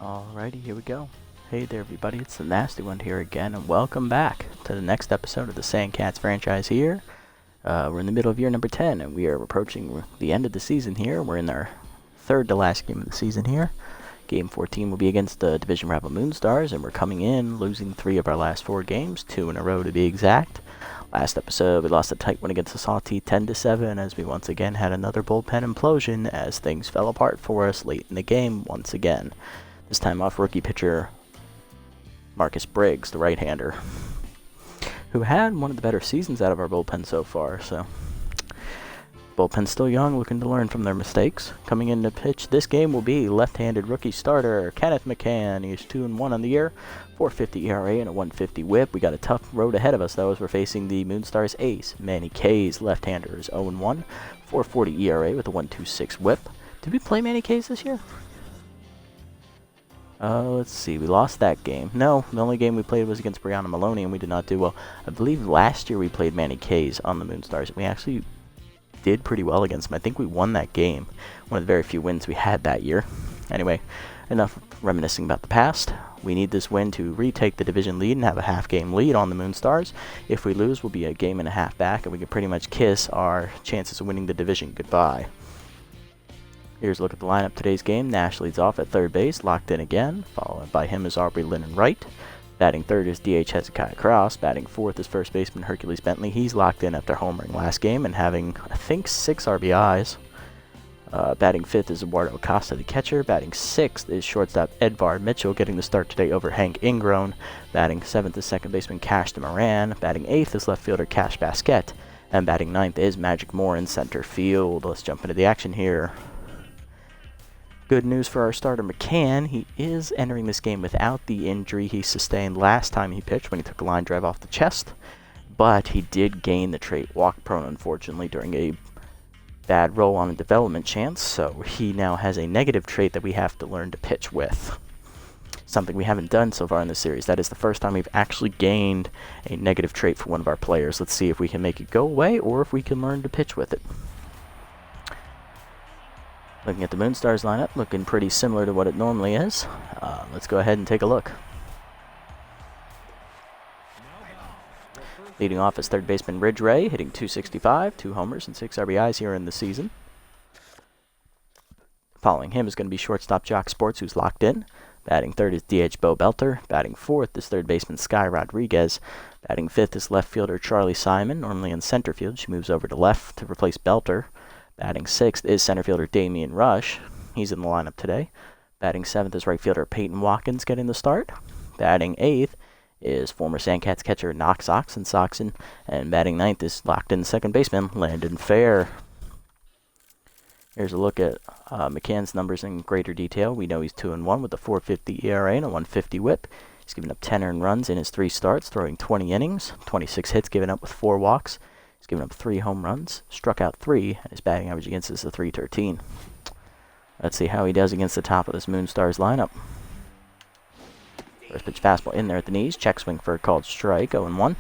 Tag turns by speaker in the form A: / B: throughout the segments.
A: Alrighty, here we go. Hey there everybody, it's the Nasty One here again, and welcome back to the next episode of the Sandcats franchise here. We're in the middle of year number 10, and we are approaching the end of the season here. We're in our third to last game of the season here. Game 14 will be against the division rival Moonstars, and we're coming in losing 3 of our last 4 games, 2 in a row to be exact. Last episode, we lost a tight one against the Sawteeth 10-7, as we once again had another bullpen implosion as things fell apart for us late in the game once again. This time off rookie pitcher Marcus Briggs, the right-hander, who had one of the better seasons out of our bullpen so far. So, bullpen's still young, looking to learn from their mistakes. Coming in to pitch this game will be left-handed rookie starter Kenneth McCann. He's 2-1 on the year, 4.50 ERA and a 1.50 WHIP. We got a tough road ahead of us though, as we're facing the Moonstars ace Manny K's. Left-hander is 0-1, 4.40 ERA with a 1.26 WHIP. Did we play Manny K's this year? Let's see, we lost that game. No, the only game we played was against Brianna Maloney, and we did not do well. I believe last year we played Manny K's on the Moonstars. We actually did pretty well against him. I think we won that game. One of the very few wins we had that year. Anyway, enough reminiscing about the past. We need this win to retake the division lead and have a half-game lead on the Moonstars. If we lose, we'll be a game and a half back, and we can pretty much kiss our chances of winning the division goodbye. Here's a look at the lineup today's game. Nash leads off at third base, locked in again. Followed by him is Aubrey Lennon Wright. Batting third is DH Hezekiah Cross. Batting fourth is first baseman Hercules Bentley. He's locked in after homering last game and having, I think, 6 RBIs. Batting fifth is Eduardo Acosta, the catcher. Batting sixth is shortstop Edvard Mitchell, getting the start today over Hank Ingrown. Batting seventh is second baseman Cash DeMoran. Batting eighth is left fielder Cash Basquette. And batting ninth is Magic Moore in center field. Let's jump into the action here. Good news for our starter McCann. He is entering this game without the injury he sustained last time he pitched when he took a line drive off the chest. But he did gain the trait walk prone, unfortunately, during a bad roll on a development chance. So he now has a negative trait that we have to learn to pitch with. Something we haven't done so far in this series. That is the first time we've actually gained a negative trait for one of our players. Let's see if we can make it go away or if we can learn to pitch with it. Looking at the Moonstars lineup, looking pretty similar to what it normally is. Let's go ahead and take a look. Leading off is third baseman Ridge Ray, hitting .265, 2 homers and 6 RBIs here in the season. Following him is going to be shortstop Jock Sports, who's locked in. Batting third is DH Bo Belter. Batting fourth is third baseman Sky Rodriguez. Batting fifth is left fielder Charlie Simon, normally in center field. She moves over to left to replace Belter. Batting sixth is center fielder Damian Rush. He's in the lineup today. Batting seventh is right fielder Peyton Watkins getting the start. Batting eighth is former Sandcats catcher Knox Soxen. And batting ninth is locked in second baseman Landon Fair. Here's a look at McCann's numbers in greater detail. We know he's 2-1 with a 4.50 ERA and a 1.50 WHIP. He's given up 10 earned runs in his 3 starts, throwing 20 innings, 26 hits given up with 4 walks. He's given up 3 home runs, struck out 3, and his batting average against is a .313. Let's see how he does against the top of this Moonstars lineup. First pitch fastball in there at the knees, check swing for a called strike, 0-1.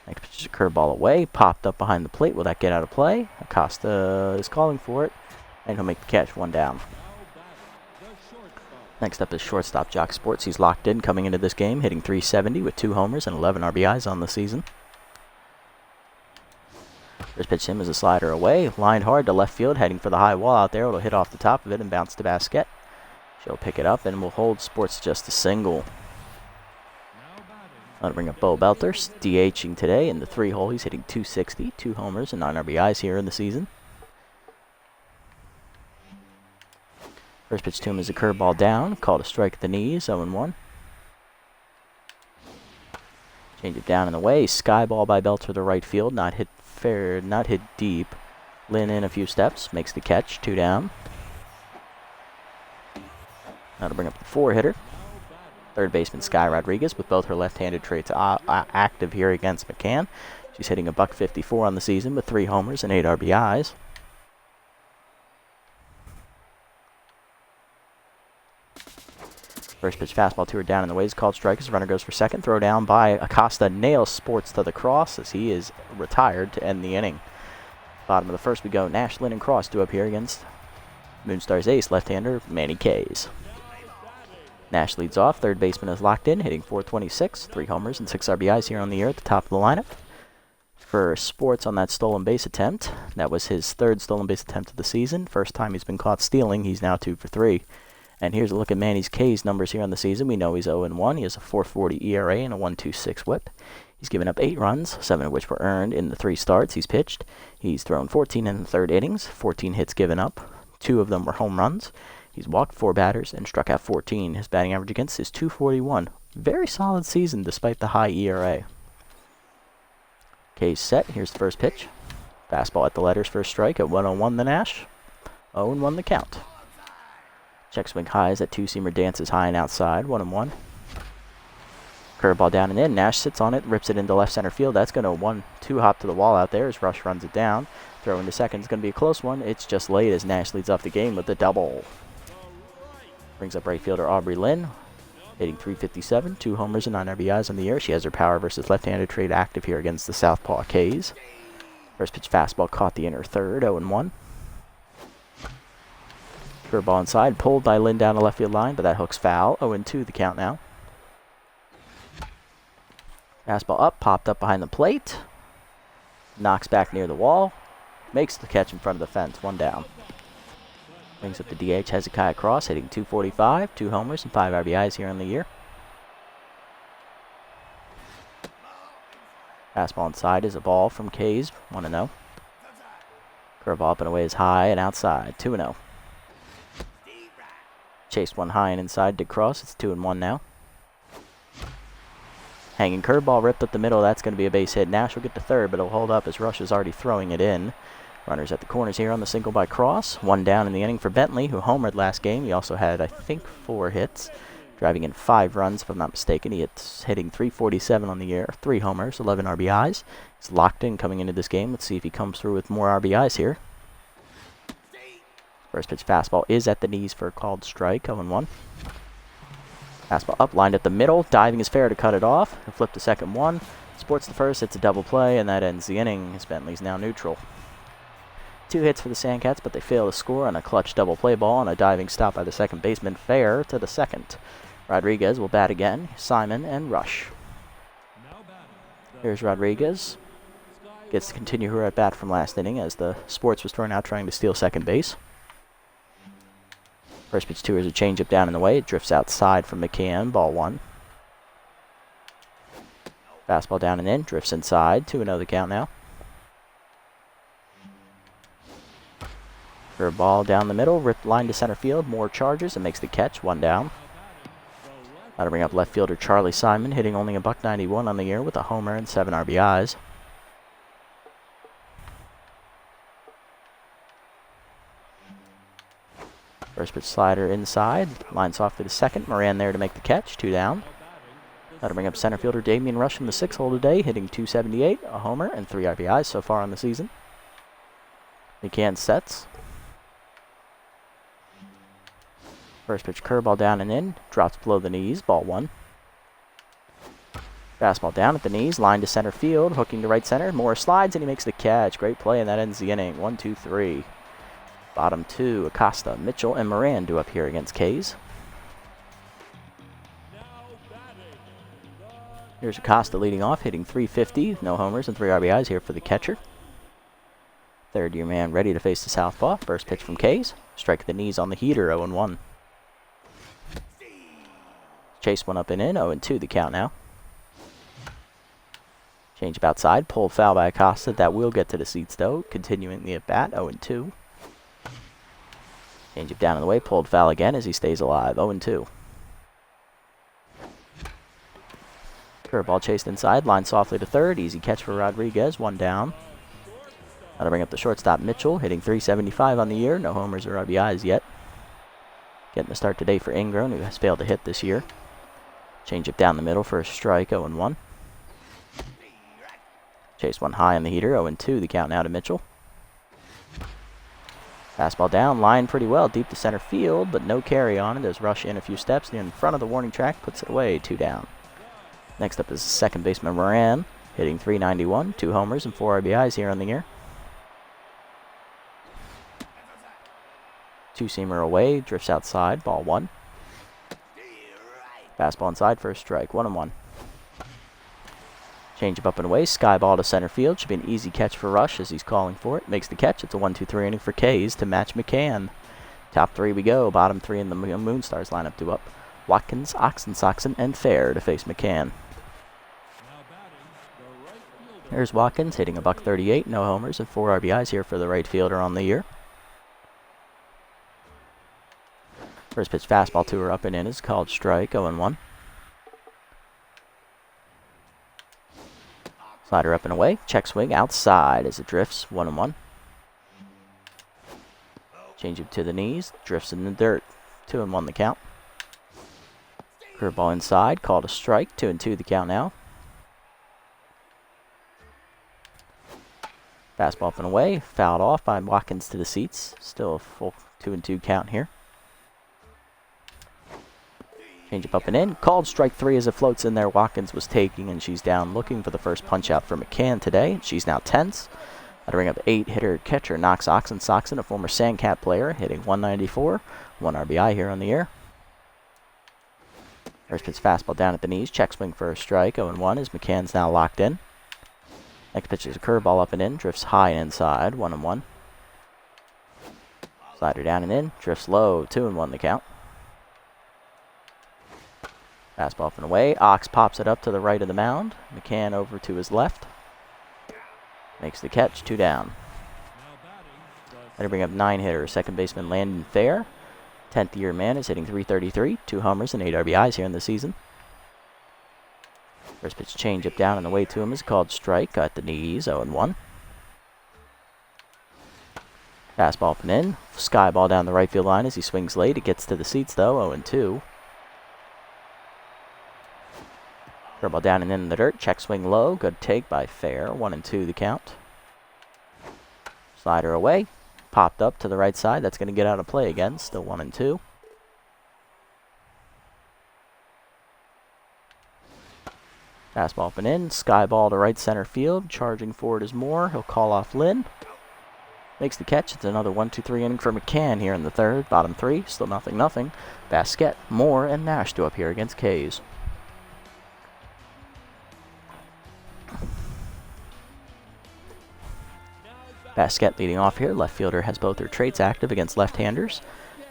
A: Next pitch is a curveball away, popped up behind the plate. Will that get out of play? Acosta is calling for it, and he'll make the catch, 1 down. Next up is shortstop Jock Sports. He's locked in coming into this game, hitting .370 with 2 homers and 11 RBIs on the season. First pitch to him is a slider away, lined hard to left field, heading for the high wall out there. It'll hit off the top of it and bounce to Basquette. She'll pick it up and will hold Sports just a single. I'll bring up Bo Belter, DHing today in the 3-hole. He's hitting .260, 2 homers and 9 RBIs here in the season. First pitch to him is a curveball down, called a strike at the knees, 0-1. Change it down and away, sky ball by Belter to right field, not hit fair, not hit deep. Lynn in a few steps, makes the catch, 2 down. Now to bring up the 4-hitter. Third baseman Sky Rodriguez with both her left-handed traits active here against McCann. She's hitting a .154 on the season with 3 homers and 8 RBIs. First pitch fastball to her down in the way is called strike as the runner goes for second. Throw down by Acosta, nails Sports to the cross as he is retired to end the inning. Bottom of the first we go. Nash, Lynn, and Cross due up here against Moonstars ace left-hander Manny Kays. Nash leads off. Third baseman is locked in, hitting .426, 3 homers and 6 RBIs here on the year at the top of the lineup. For Sports on that stolen base attempt, that was his third stolen base attempt of the season. First time he's been caught stealing. He's now 2 for 3. And here's a look at Manny's K's numbers here on the season. We know he's 0-1. He has a .440 ERA and a .126 whip. He's given up 8 runs, 7 of which were earned in the 3 starts he's pitched. He's thrown 14 in the third innings, 14 hits given up. 2 of them were home runs. He's walked 4 batters and struck out 14. His batting average against is .241. Very solid season despite the high ERA. K's set. Here's the first pitch. Fastball at the letters for a strike at 1-0-1 the Nash. 0-1 the count. Check swing highs at two-seamer dances high and outside. 1-1. Curveball down and in. Nash sits on it, rips it into left center field. That's going to 1-2 hop to the wall out there as Rush runs it down. Throw into second is going to be a close one. It's just late as Nash leads off the game with a double. Brings up right fielder Aubrey Lynn, hitting .357, 2 homers and 9 RBIs on the year. She has her power versus left-handed trade active here against the Southpaw K's. First pitch fastball caught the inner third, 0-1. Curveball inside, pulled by Lynn down the left field line, but that hook's foul. 0-2 the count now. Fastball up, popped up behind the plate. Knocks back near the wall. Makes the catch in front of the fence, 1 down. Brings up the DH, Hezekiah Cross, hitting .245, 2 homers and 5 RBIs here on the year. Fastball inside is a ball from K's, 1-0. Curveball up and away is high and outside, 2-0. Chased one high and inside to Cross, it's 2-1 now. Hanging curveball ripped up the middle, that's going to be a base hit. Nash will get to third, but it'll hold up as Rush is already throwing it in. Runners at the corners here on the single by Cross. 1 down in the inning for Bentley, who homered last game. He also had, I think, 4 hits, driving in 5 runs, if I'm not mistaken. He hits hitting .347 on the year, 3 homers, 11 RBIs. He's locked in coming into this game. Let's see if he comes through with more RBIs here. First pitch fastball is at the knees for a called strike, 0-1. Fastball up, lined at the middle. Diving is fair to cut it off. He'll flip to second 1. Sports the first, it's a double play, and that ends the inning as Bentley's now neutral. 2 hits for the Sandcats, but they fail to score on a clutch double play ball and a diving stop by the second baseman, fair to the second. Rodriguez will bat again, Simon and Rush. Here's Rodriguez. Gets to continue her at bat from last inning as the Sports was thrown out trying to steal second base. First pitch to her is a changeup down in the way. It drifts outside from McCann, ball 1. Fastball down and in, drifts inside, 2-0 the count now. Ball down the middle, ripped line to center field. Moore charges and makes the catch, 1 down. That'll bring up left fielder Charlie Simon, hitting only a .191 on the year with a homer and 7 RBIs. First pitch slider inside, line softly to second. Moran there to make the catch, 2 down. That'll bring up center fielder Damian Rush from the 6th hole today, hitting .278, a homer and 3 RBIs so far on the season. McCann sets. First pitch curveball down and in, drops below the knees, ball 1. Fastball down at the knees, line to center field, hooking to right center. Moore slides and he makes the catch. Great play, and that ends the inning. 1, 2, 3. Bottom 2, Acosta, Mitchell, and Moran do up here against K's. Here's Acosta leading off, hitting .350, no homers and 3 RBIs here for the catcher. Third-year man ready to face the southpaw. First pitch from K's. Strike at the knees on the heater, 0-1. Chase one up and in, 0-2 the count now. Changeup outside, pulled foul by Acosta. That will get to the seats though, continuing the at-bat, 0-2. Changeup down in the way, pulled foul again as he stays alive, 0-2. Curveball chased inside, line softly to third. Easy catch for Rodriguez, 1 down. That'll bring up the shortstop Mitchell, hitting .375 on the year. No homers or RBIs yet. Getting the start today for Ingram, who has failed to hit this year. Changeup down the middle for a strike, 0-1. Chase one high on the heater, 0-2 the count now to Mitchell. Fastball down, line pretty well, deep to center field, but no carry on it as Rush in a few steps in front of the warning track, puts it away, 2 down. Next up is second baseman Moran, hitting .391, 2 homers and 4 RBIs here on the year. Two-seamer away, drifts outside, ball 1. Fastball inside for a strike. 1-1. Change up and away. Sky ball to center field. Should be an easy catch for Rush as he's calling for it. Makes the catch. It's a 1-2-3 inning for K's to match McCann. Top three we go. Bottom three in the Moonstars lineup due up. Watkins, Saxon, and Fair to face McCann. There's Watkins hitting a .138, no homers, and 4 RBIs here for the right fielder on the year. First pitch fastball to her up and in is called strike, 0-1. Slider up and away, check swing outside as it drifts, 1-1. Change it to the knees, drifts in the dirt, 2-1 the count. Curveball inside, called a strike, 2-2 the count now. Fastball up and away, fouled off by Watkins to the seats. Still a full 2-2 count here. Change up and in, called strike 3 as it floats in there. Watkins was taking, and she's down looking for the first punch out for McCann today. She's now tense. That'll bring up 8-hitter catcher Knox Saxon, a former Sandcat player, hitting 194. 1 RBI here on the year. First pitch fastball down at the knees. Check swing for a strike. 0-1 as McCann's now locked in. Next pitch is a curveball up and in. Drifts high and inside. 1-1. Slider down and in. Drifts low. 2-1 the count. Fastball up and away. Ox pops it up to the right of the mound. McCann over to his left. Makes the catch. 2 down. That'll bring up 9-hitter second baseman Landon Fair. 10th year man is hitting .333, 2 homers and 8 RBIs here in the season. First pitch change up down and the way to him is called strike at the knees, 0-1. Fastball up and in. Sky ball down the right field line as he swings late. It gets to the seats though, 0-2. Curveball down and in the dirt. Check swing low. Good take by Fair. 1-2 the count. Slider away. Popped up to the right side. That's going to get out of play again. Still 1-2. Fastball up and in. Sky ball to right center field. Charging forward is Moore. He'll call off Lynn. Makes the catch. It's another 1-2-3 inning for McCann here in the third. Bottom three. Still 0-0. Basquette, Moore, and Nash do up here against K's. Basquette leading off here. Left fielder has both her traits active against left-handers.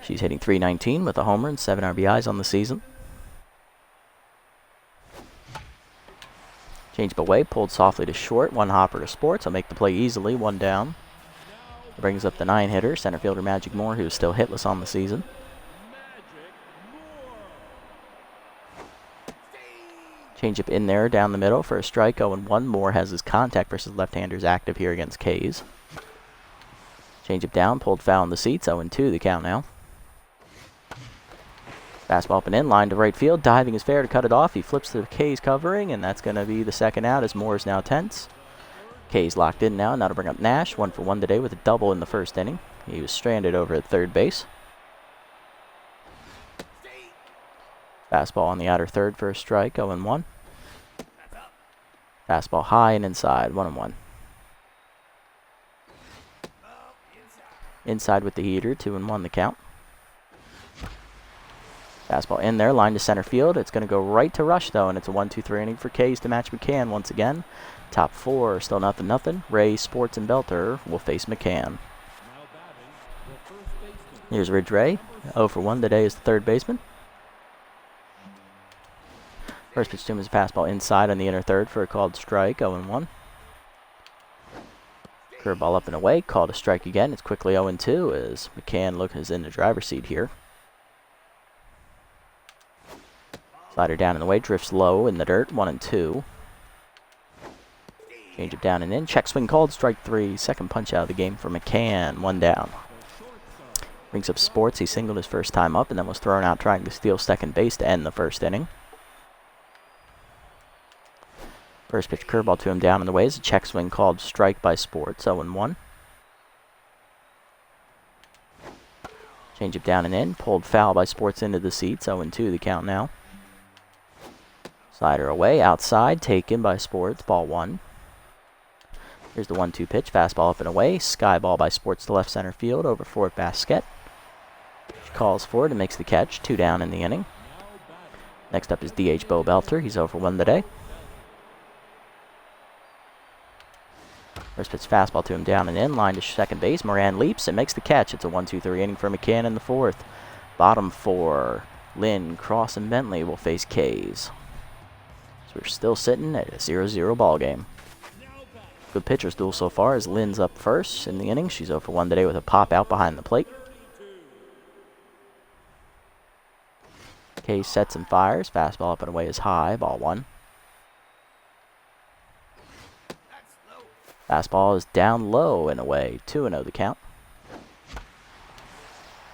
A: She's hitting .319 with a homer and 7 RBIs on the season. Change up away, pulled softly to short. 1 hopper to Sports. I'll make the play easily. 1 down. It brings up the 9-hitter, center fielder Magic Moore, who is still hitless on the season. Change up in there down the middle for a strike. 0-1. Moore has his contact versus left-handers active here against K's. Change up down, pulled foul in the seats. 0-2 the count now. Fastball up and in, line to right field. Diving is Fair to cut it off. He flips to K's covering, and that's going to be the second out as Moore is now tense. K's locked in now. Now to bring up Nash. 1 for 1 today with a double in the first inning. He was stranded over at third base. Fastball on the outer third for a strike. 0-1. Fastball high and inside. 1-1. Inside with the heater. 2-1 the count. Fastball in there, line to center field. It's going to go right to Rush, though, and it's a 1-2-3 inning for K's to match McCann once again. Top 4, still 0-0. Ray, Sports, and Belter will face McCann. Here's Ridge Ray. 0 for 1 today is the third baseman. First pitch to him is a fastball inside on the inner third for a called strike, 0-1. Curveball up and away, called a strike again. It's quickly 0-2 as McCann is in the driver's seat here. Slider down and away, drifts low in the dirt, 1-2. Change it down and in. Check swing called, strike 3. Second punch out of the game for McCann, 1 down. Brings up Sports. He singled his first time up and then was thrown out trying to steal second base to end the first inning. First pitch curveball to him down and away is a check swing called strike by Sports, 0-1. Change it down and in. Pulled foul by Sports into the seats, 0-2 the count now. Slider away, outside, taken by Sports, ball 1. Here's the 1-2 pitch, fastball up and away. Sky ball by Sports to left center field, over for Basquette. She calls for it and makes the catch, 2 down in the inning. Next up is DH Bo Belter. He's 0 for 1 today. First pitch fastball to him down and in. Line to second base. Moran leaps and makes the catch. It's a 1-2-3 inning for McCann in the fourth. Bottom four. Lynn, Cross, and Bentley will face K's. So we're still sitting at a 0-0 ball game. Good pitcher's duel so far as Lynn's up first in the inning. She's 0 for 1 today with a pop out behind the plate. K sets and fires. Fastball up and away is high. Ball 1. Fastball is down low and away. 2-0 the count.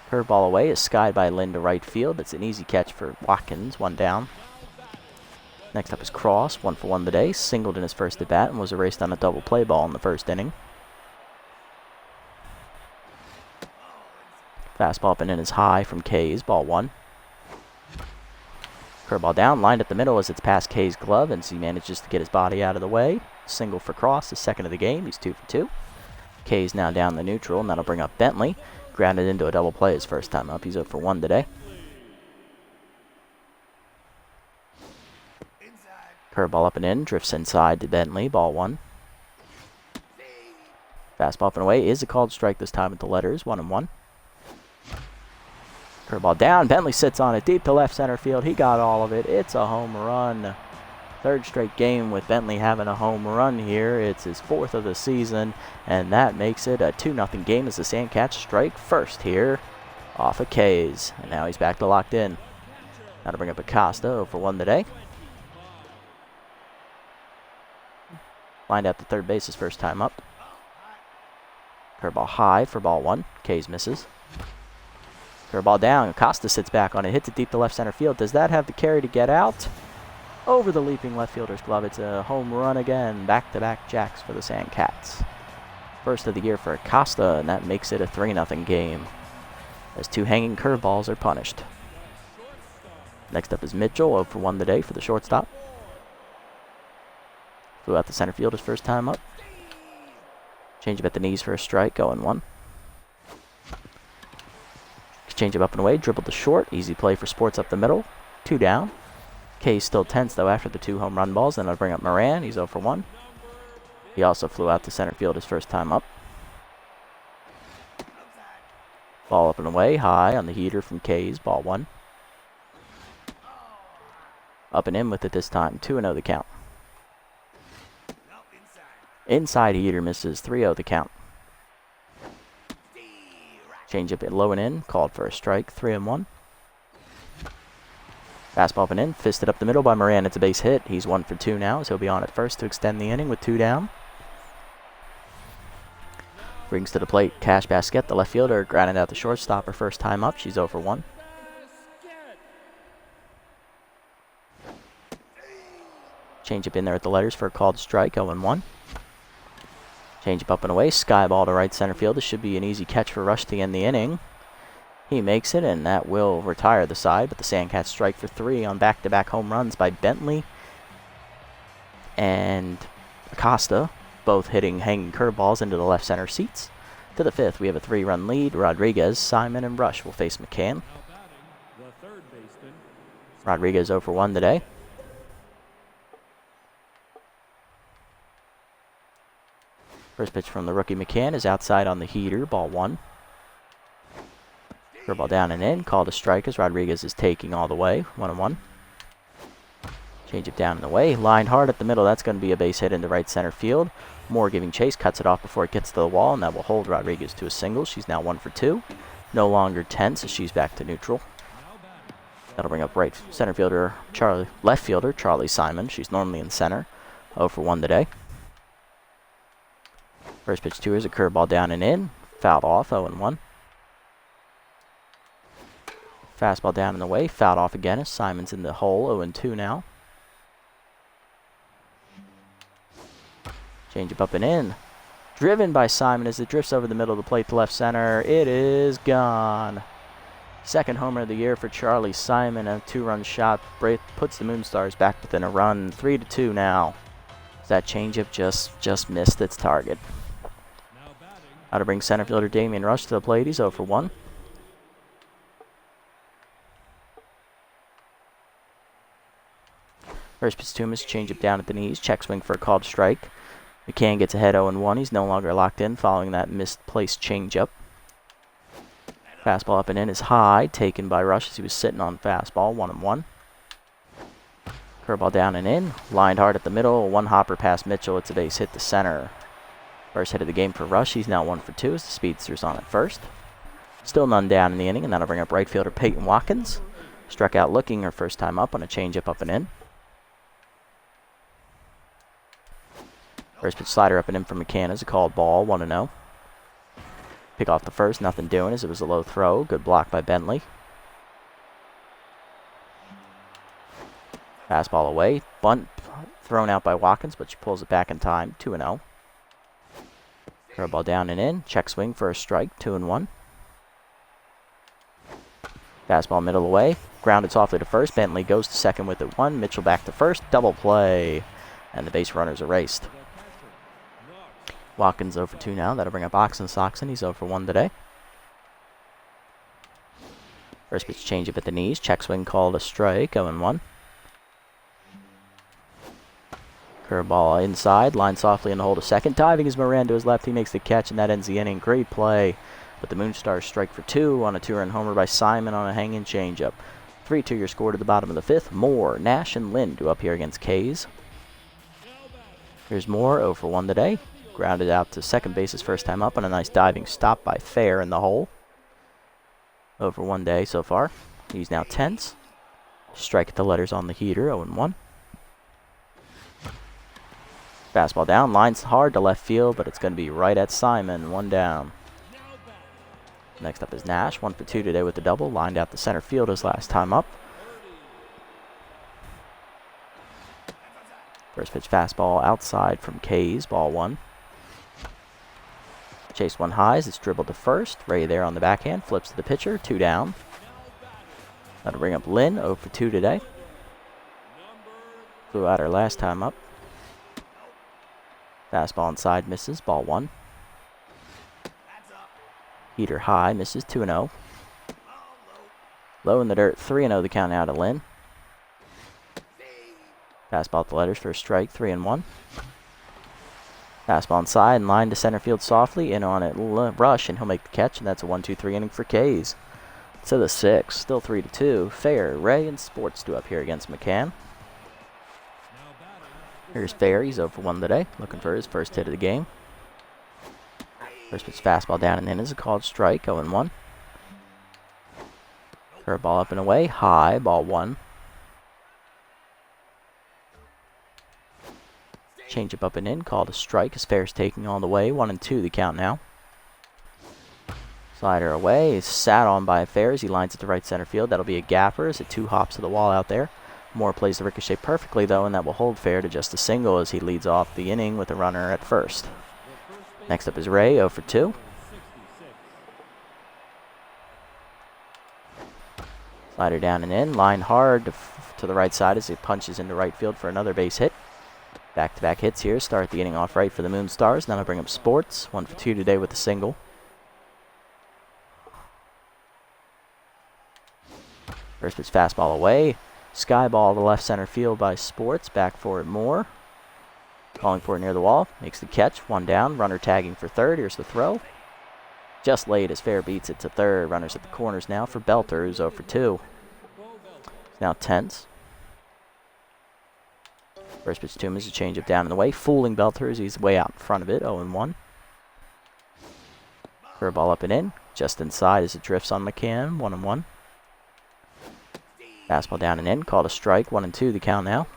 A: Curveball away is skied by Lynn to right field. It's an easy catch for Watkins. 1 down. Next up is Cross. 1 for 1 today. Singled in his first at bat and was erased on a double play ball in the first inning. Fastball up and in is high from K's. Ball 1. Curveball down, lined at the middle as it's past K's glove, and he manages to get his body out of the way. Single for Cross, the second of the game. He's 2 for 2. K's now down the neutral, and that'll bring up Bentley. Grounded into a double play his first time up. He's 0 for 1 today. Curveball up and in, drifts inside to Bentley. Ball 1. Fastball up and away is a called strike this time with the letters. 1-1. Curveball down. Bentley sits on it deep to left center field. He got all of it. It's a home run. Third straight game with Bentley having a home run here. It's his 4th of the season, and that makes it a 2-0 game as the Sandcats strike first here off of K's. And now he's back to locked in. Now to bring up Acosta, 0 for 1 today. Lined out to third base his first time up. Curveball high for ball 1. K's misses. Curveball down. Acosta sits back on it. Hits it deep to left center field. Does that have the carry to get out? Over the leaping left fielder's glove. It's a home run again. Back-to-back jacks for the Sandcats. First of the year for Acosta, and that makes it a 3-0 game as 2 hanging curveballs are punished. Next up is Mitchell, 0 for 1 today for the shortstop. Flew out the center field his first time up. Change up at the knees for a strike, 0-1. Change up and away, dribbled to short. Easy play for Sports up the middle. 2 down. K's still tense, though, after the 2 home run balls. Then I'll bring up Moran. He's 0 for 1. He also flew out to center field his first time up. Ball up and away, high on the heater from K's. Ball 1. Up and in with it this time. 2-0 the count. Inside heater misses. 3-0 the count. Change up low and in, called for a strike, 3-1. Fastball up and in, fisted up the middle by Moran. It's a base hit. He's 1 for 2 now, so he'll be on at first to extend the inning with 2 down. Brings to the plate Cash Basket, the left fielder, grounded out the shortstop her first time up. She's 0 for 1. Change up in there at the letters for a called strike, 0-1. Change up and away, sky ball to right center field. This should be an easy catch for Rush to end the inning. He makes it, and that will retire the side, but the Sandcats strike for 3 on back-to-back home runs by Bentley and Acosta, both hitting hanging curveballs into the left center seats. To the 5th, we have a 3-run lead. Rodriguez, Simon, and Rush will face McCann. Rodriguez 0 for 1 today. First pitch from the rookie McCann is outside on the heater, ball 1. Curveball down and in, called a strike as Rodriguez is taking all the way, 1-1. Change it down and away, lined hard at the middle. That's going to be a base hit into right center field. Moore giving chase, cuts it off before it gets to the wall, and that will hold Rodriguez to a single. She's now 1 for 2. No longer tense as she's back to neutral. That'll bring up right center fielder, left fielder Charlie Simon. She's normally in center, 0 for 1 today. First pitch to her is a curveball down and in. Fouled off, 0-1. Fastball down and away. Fouled off again as Simon's in the hole, 0-2 now. Change up and in. Driven by Simon as it drifts over the middle of the plate to left center. It is gone. Second homer of the year for Charlie Simon. A 2-run shot puts the Moonstars back within a run. 3-2 now. That changeup just missed its target. Now to bring center fielder Damian Rush to the plate. He's 0 for 1. First pitch to him is change up down at the knees. Check swing for a called strike. McCann gets ahead 0-1. He's no longer locked in following that misplaced changeup. Fastball up and in is high, taken by Rush as he was sitting on fastball, 1-1. Curveball down and in, lined hard at the middle, one hopper past Mitchell. It's a base hit to center. First hit of the game for Rush. He's now 1 for 2 as the speedster's on at first. Still none down in the inning, and that'll bring up right fielder Peyton Watkins. Struck out looking her first time up on a changeup up and in. First pitch slider up and in from McCann is a called ball, 1-0. Pick off the first, nothing doing as it was a low throw. Good block by Bentley. Fastball away. Bunt thrown out by Watkins, but she pulls it back in time, 2-0. Curveball down and in. Check swing for a strike, 2-1. Fastball middle away. Grounded softly to first. Bentley goes to second with it 1. Mitchell back to first. Double play. And the base runner's erased. Watkins 0 for 2 now. That'll bring up Soxon. He's 0 for 1 today. First pitch change up at the knees. Check swing called a strike. 0-1. Curveball inside. Line softly in the hole to second. Diving is Moran to his left. He makes the catch, and that ends the inning. Great play. But the Moonstars strike for 2 on a 2-run homer by Simon on a hanging changeup. 3-2 your score to the bottom of the 5th. Moore, Nash, and Lynn do up here against Kays. Here's Moore 0 for 1 today. Grounded out to second base his first time up on a nice diving stop by Fair in the hole. 0 for 1 day so far. He's now tense. Strike at the letters on the heater, 0-1. Fastball down, lines hard to left field, but it's going to be right at Simon, 1 down. Next up is Nash, 1 for 2 today with the double, lined out to center field his last time up. First pitch fastball outside from Kays, ball 1. Chase 1 highs, it's dribbled to first. Ray there on the backhand, flips to the pitcher, 2 down. That'll bring up Lynn, 0 for 2 today. Flew out her last time up. Fastball inside misses, ball 1. Heater high, misses, 2-0. Low in the dirt, 3-0 the count out to Lynn. Fastball at the letters for a strike, 3-1. Fastball inside and line to center field softly. In on it, Rush, and he'll make the catch, and that's a 1-2-3 inning for Kays. To the 6th, still 3-2. Fair, Ray, and Sports do up here against McCann. Here's Fair, he's 0 for 1 today, looking for his first hit of the game. First pitch fastball down and in is a called strike, 0-1. Curveball up and away, high, ball 1. Changeup up and in, called a strike as Fair's taking all the way, 1-2 the count now. Slider away, is sat on by Fair as he lines it to right center field. That'll be a gapper as it 2 hops to the wall out there. Moore plays the ricochet perfectly though, and that will hold Fair to just a single as he leads off the inning with a runner at first. Next up is Ray, 0 for 2. Slider down and in, line hard to the right side as he punches into right field for another base hit. Back-to-back hits here, start the inning off right for the Moonstars. Now I'll bring up Sports, 1 for 2 today with a single. First pitch fastball away. Sky ball to left center field by Sports. Back for it Moore. Calling for it near the wall. Makes the catch. 1 down. Runner tagging for third. Here's the throw. Just late as Fair beats it to third. Runners at the corners now for Belter, who's 0 for 2. He's now tense. First pitch to him is a changeup down in the way. Fooling Belter as he's way out in front of it. 0-1. Curveball up and in. Just inside as it drifts on McCann. 1-1. Fastball down and in. Called a strike. 1-2 the count now.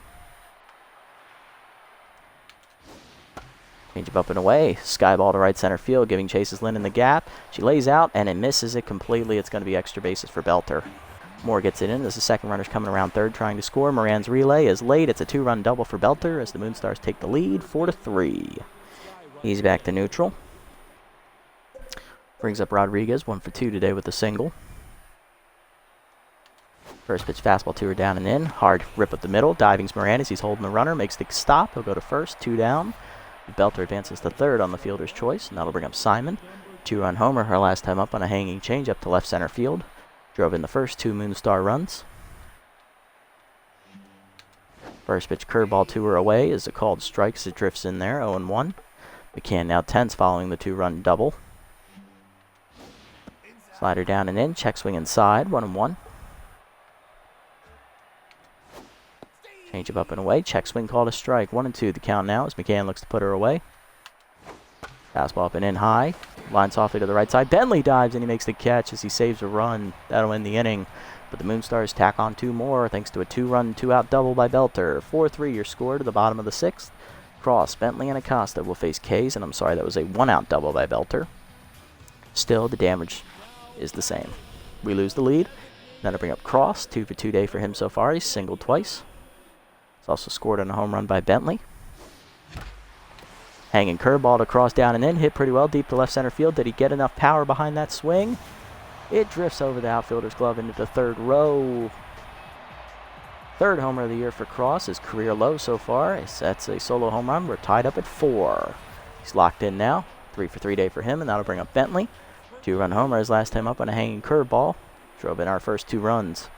A: Changeup up and away. Sky ball to right center field, giving chases Lynn in the gap. She lays out and it misses it completely. It's going to be extra bases for Belter. Moore gets it in as the second runner's coming around third trying to score. Moran's relay is late. It's a 2-run double for Belter as the Moonstars take the lead 4-3. He's back to neutral. Brings up Rodriguez, 1 for 2 today with a single. First pitch fastball to her down and in. Hard rip up the middle. Diving's Moran as he's holding the runner. Makes the stop. He'll go to first. 2 down. Belter advances to third on the fielder's choice, and that'll bring up Simon. 2-run homer her last time up on a hanging changeup to left center field. Drove in the first 2 Moonstar runs. First pitch curveball to her away is a called strike, so it drifts in there, 0-1. McCann now tense following the 2-run double. Slider down and in, check swing inside, 1-1. Change up and away, check swing called a strike, 1-2 the count now as McCann looks to put her away. Fastball up and in high, line softly to the right side. Bentley dives and he makes the catch as he saves a run. That'll end the inning. But the Moonstars tack on 2 more thanks to a 2-run, 2-out double by Belter. 4-3 your score to the bottom of the 6th. Cross, Bentley, and Acosta will face Kays, and I'm sorry, that was a 1-out double by Belter. Still, the damage is the same. We lose the lead. That'll bring up Cross, 2 for 2 day for him so far. He's singled twice. He's also scored on a home run by Bentley. Hanging curveball to Cross down and in, hit pretty well deep to left center field. Did he get enough power behind that swing? It drifts over the outfielder's glove into the 3rd row. 3rd homer of the year for Cross, his career low so far. That's a solo home run. We're tied up at 4. He's locked in now. 3 for 3 day for him, and that'll bring up Bentley. 2-run homer his last time up on a hanging curveball. Drove in our first 2 runs.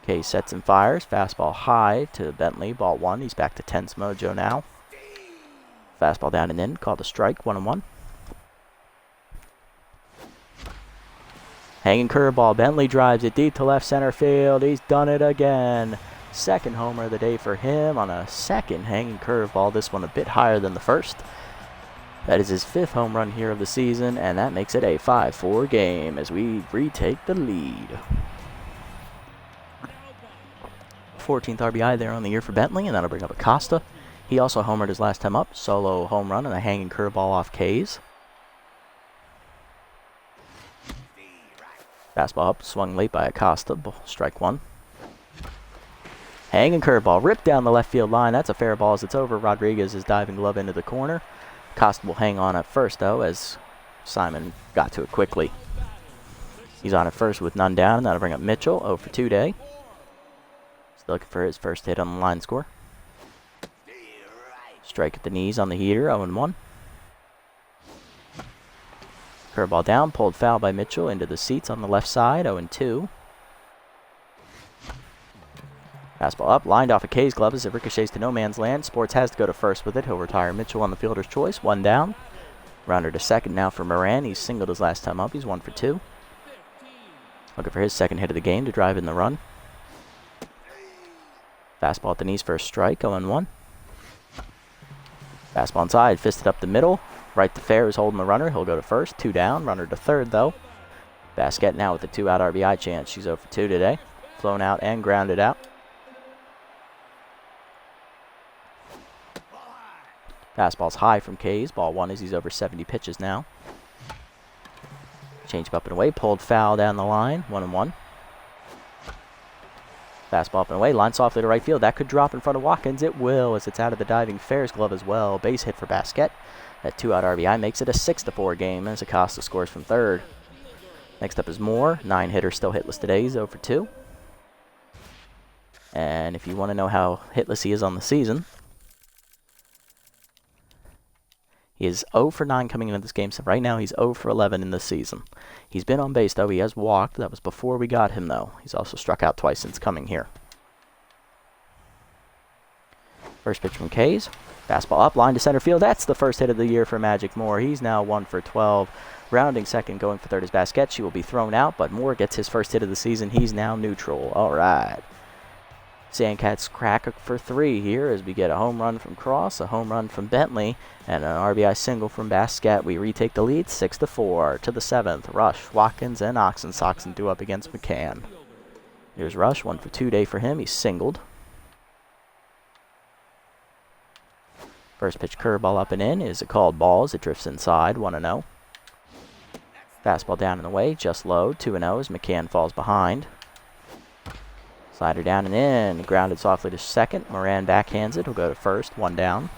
A: Case sets and fires. Fastball high to Bentley. Ball 1. He's back to tense mojo now. Fastball down and in. Called a strike. 1-1. Hanging curveball. Bentley drives it deep to left center field. He's done it again. 2nd homer of the day for him on a 2nd hanging curveball. This one a bit higher than the 1st. That is his 5th home run here of the season, and that makes it a 5-4 game as we retake the lead. 14th RBI there on the year for Bentley, and that'll bring up Acosta. He also homered his last time up. Solo home run and a hanging curveball off Kays. Fastball up, swung late by Acosta. Strike 1. Hanging curveball, ripped down the left field line. That's a fair ball as it's over. Rodriguez's diving glove into the corner. Acosta will hang on at first, though, as Simon got to it quickly. He's on at first with none down, and that'll bring up Mitchell. 0 for 2 day. Still looking for his first hit on the line score. Strike at the knees on the heater, 0-1. Curveball down, pulled foul by Mitchell into the seats on the left side, 0-2. Fastball up, lined off a K's glove as it ricochets to no man's land. Sports has to go to first with it. He'll retire Mitchell on the fielder's choice. 1 down. Rounder to 2nd now for Moran. He's singled his last time up. He's 1 for 2. Looking for his 2nd hit of the game to drive in the run. Fastball at the knees for a strike, 0-1. Fastball inside, fisted up the middle. Right to fair is holding the runner. He'll go to first. 2 down. Runner to 3rd, though. Basquette now with a 2-out RBI chance. She's 0 for 2 today. Flown out and grounded out. Fastball's high from Kays. Ball 1 as he's over 70 pitches now. Change up and away. Pulled foul down the line. 1-1. Fastball up and away. Line softly to right field. That could drop in front of Watkins. It will as it's out of the diving fair's glove as well. Base hit for Basquette. That 2-out RBI makes it a 6-4 game as Acosta scores from 3rd. Next up is Moore. 9-hitter still hitless today. He's 0 for 2. And if you want to know how hitless he is on the season, he is 0 for 9 coming into this game, so right now he's 0 for 11 in this season. He's been on base, though. He has walked. That was before we got him, though. He's also struck out twice since coming here. First pitch from Kays. Fastball up, line to center field. That's the first hit of the year for Magic Moore. He's now 1 for 12. Rounding 2nd, going for 3rd is Basquette. She will be thrown out, but Moore gets his first hit of the season. He's now neutral. All right. Sandcats crack for 3 here as we get a home run from Cross, a home run from Bentley, and an RBI single from Basquette. We retake the lead 6-4 to the 7th. Rush, Watkins, and Oxen do up against McCann. Here's Rush, 1 for 2 day for him. He's singled. First pitch curveball up and in is a called ball as it drifts inside, 1-0. Fastball down and away, just low, 2-0 as McCann falls behind. Slider down and in, grounded softly to 2nd. Moran backhands it. He'll go to 1st, 1 down.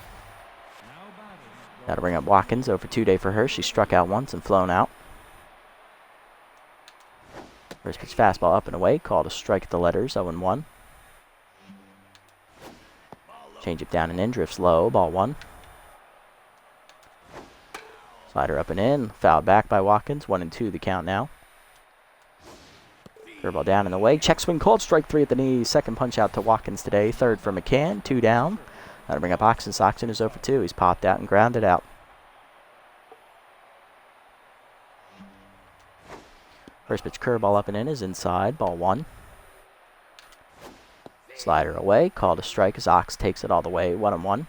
A: That'll bring up Watkins, 0 for 2 day for her. She struck out once and flown out. First pitch fastball up and away, called a strike at the letters, 0-1. Change it down and in, drifts low, ball 1. Slider up and in, fouled back by Watkins, 1-2 the count now. Curveball down and away. Check swing called. Strike 3 at the knees. Second punch out to Watkins today. Third for McCann. 2 down. That'll bring up Oxen. Soxon is 0 for 2. He's popped out and grounded out. First pitch curveball up and in is inside. Ball 1. Slider away. Called a strike as Ox takes it all the way. 1-1.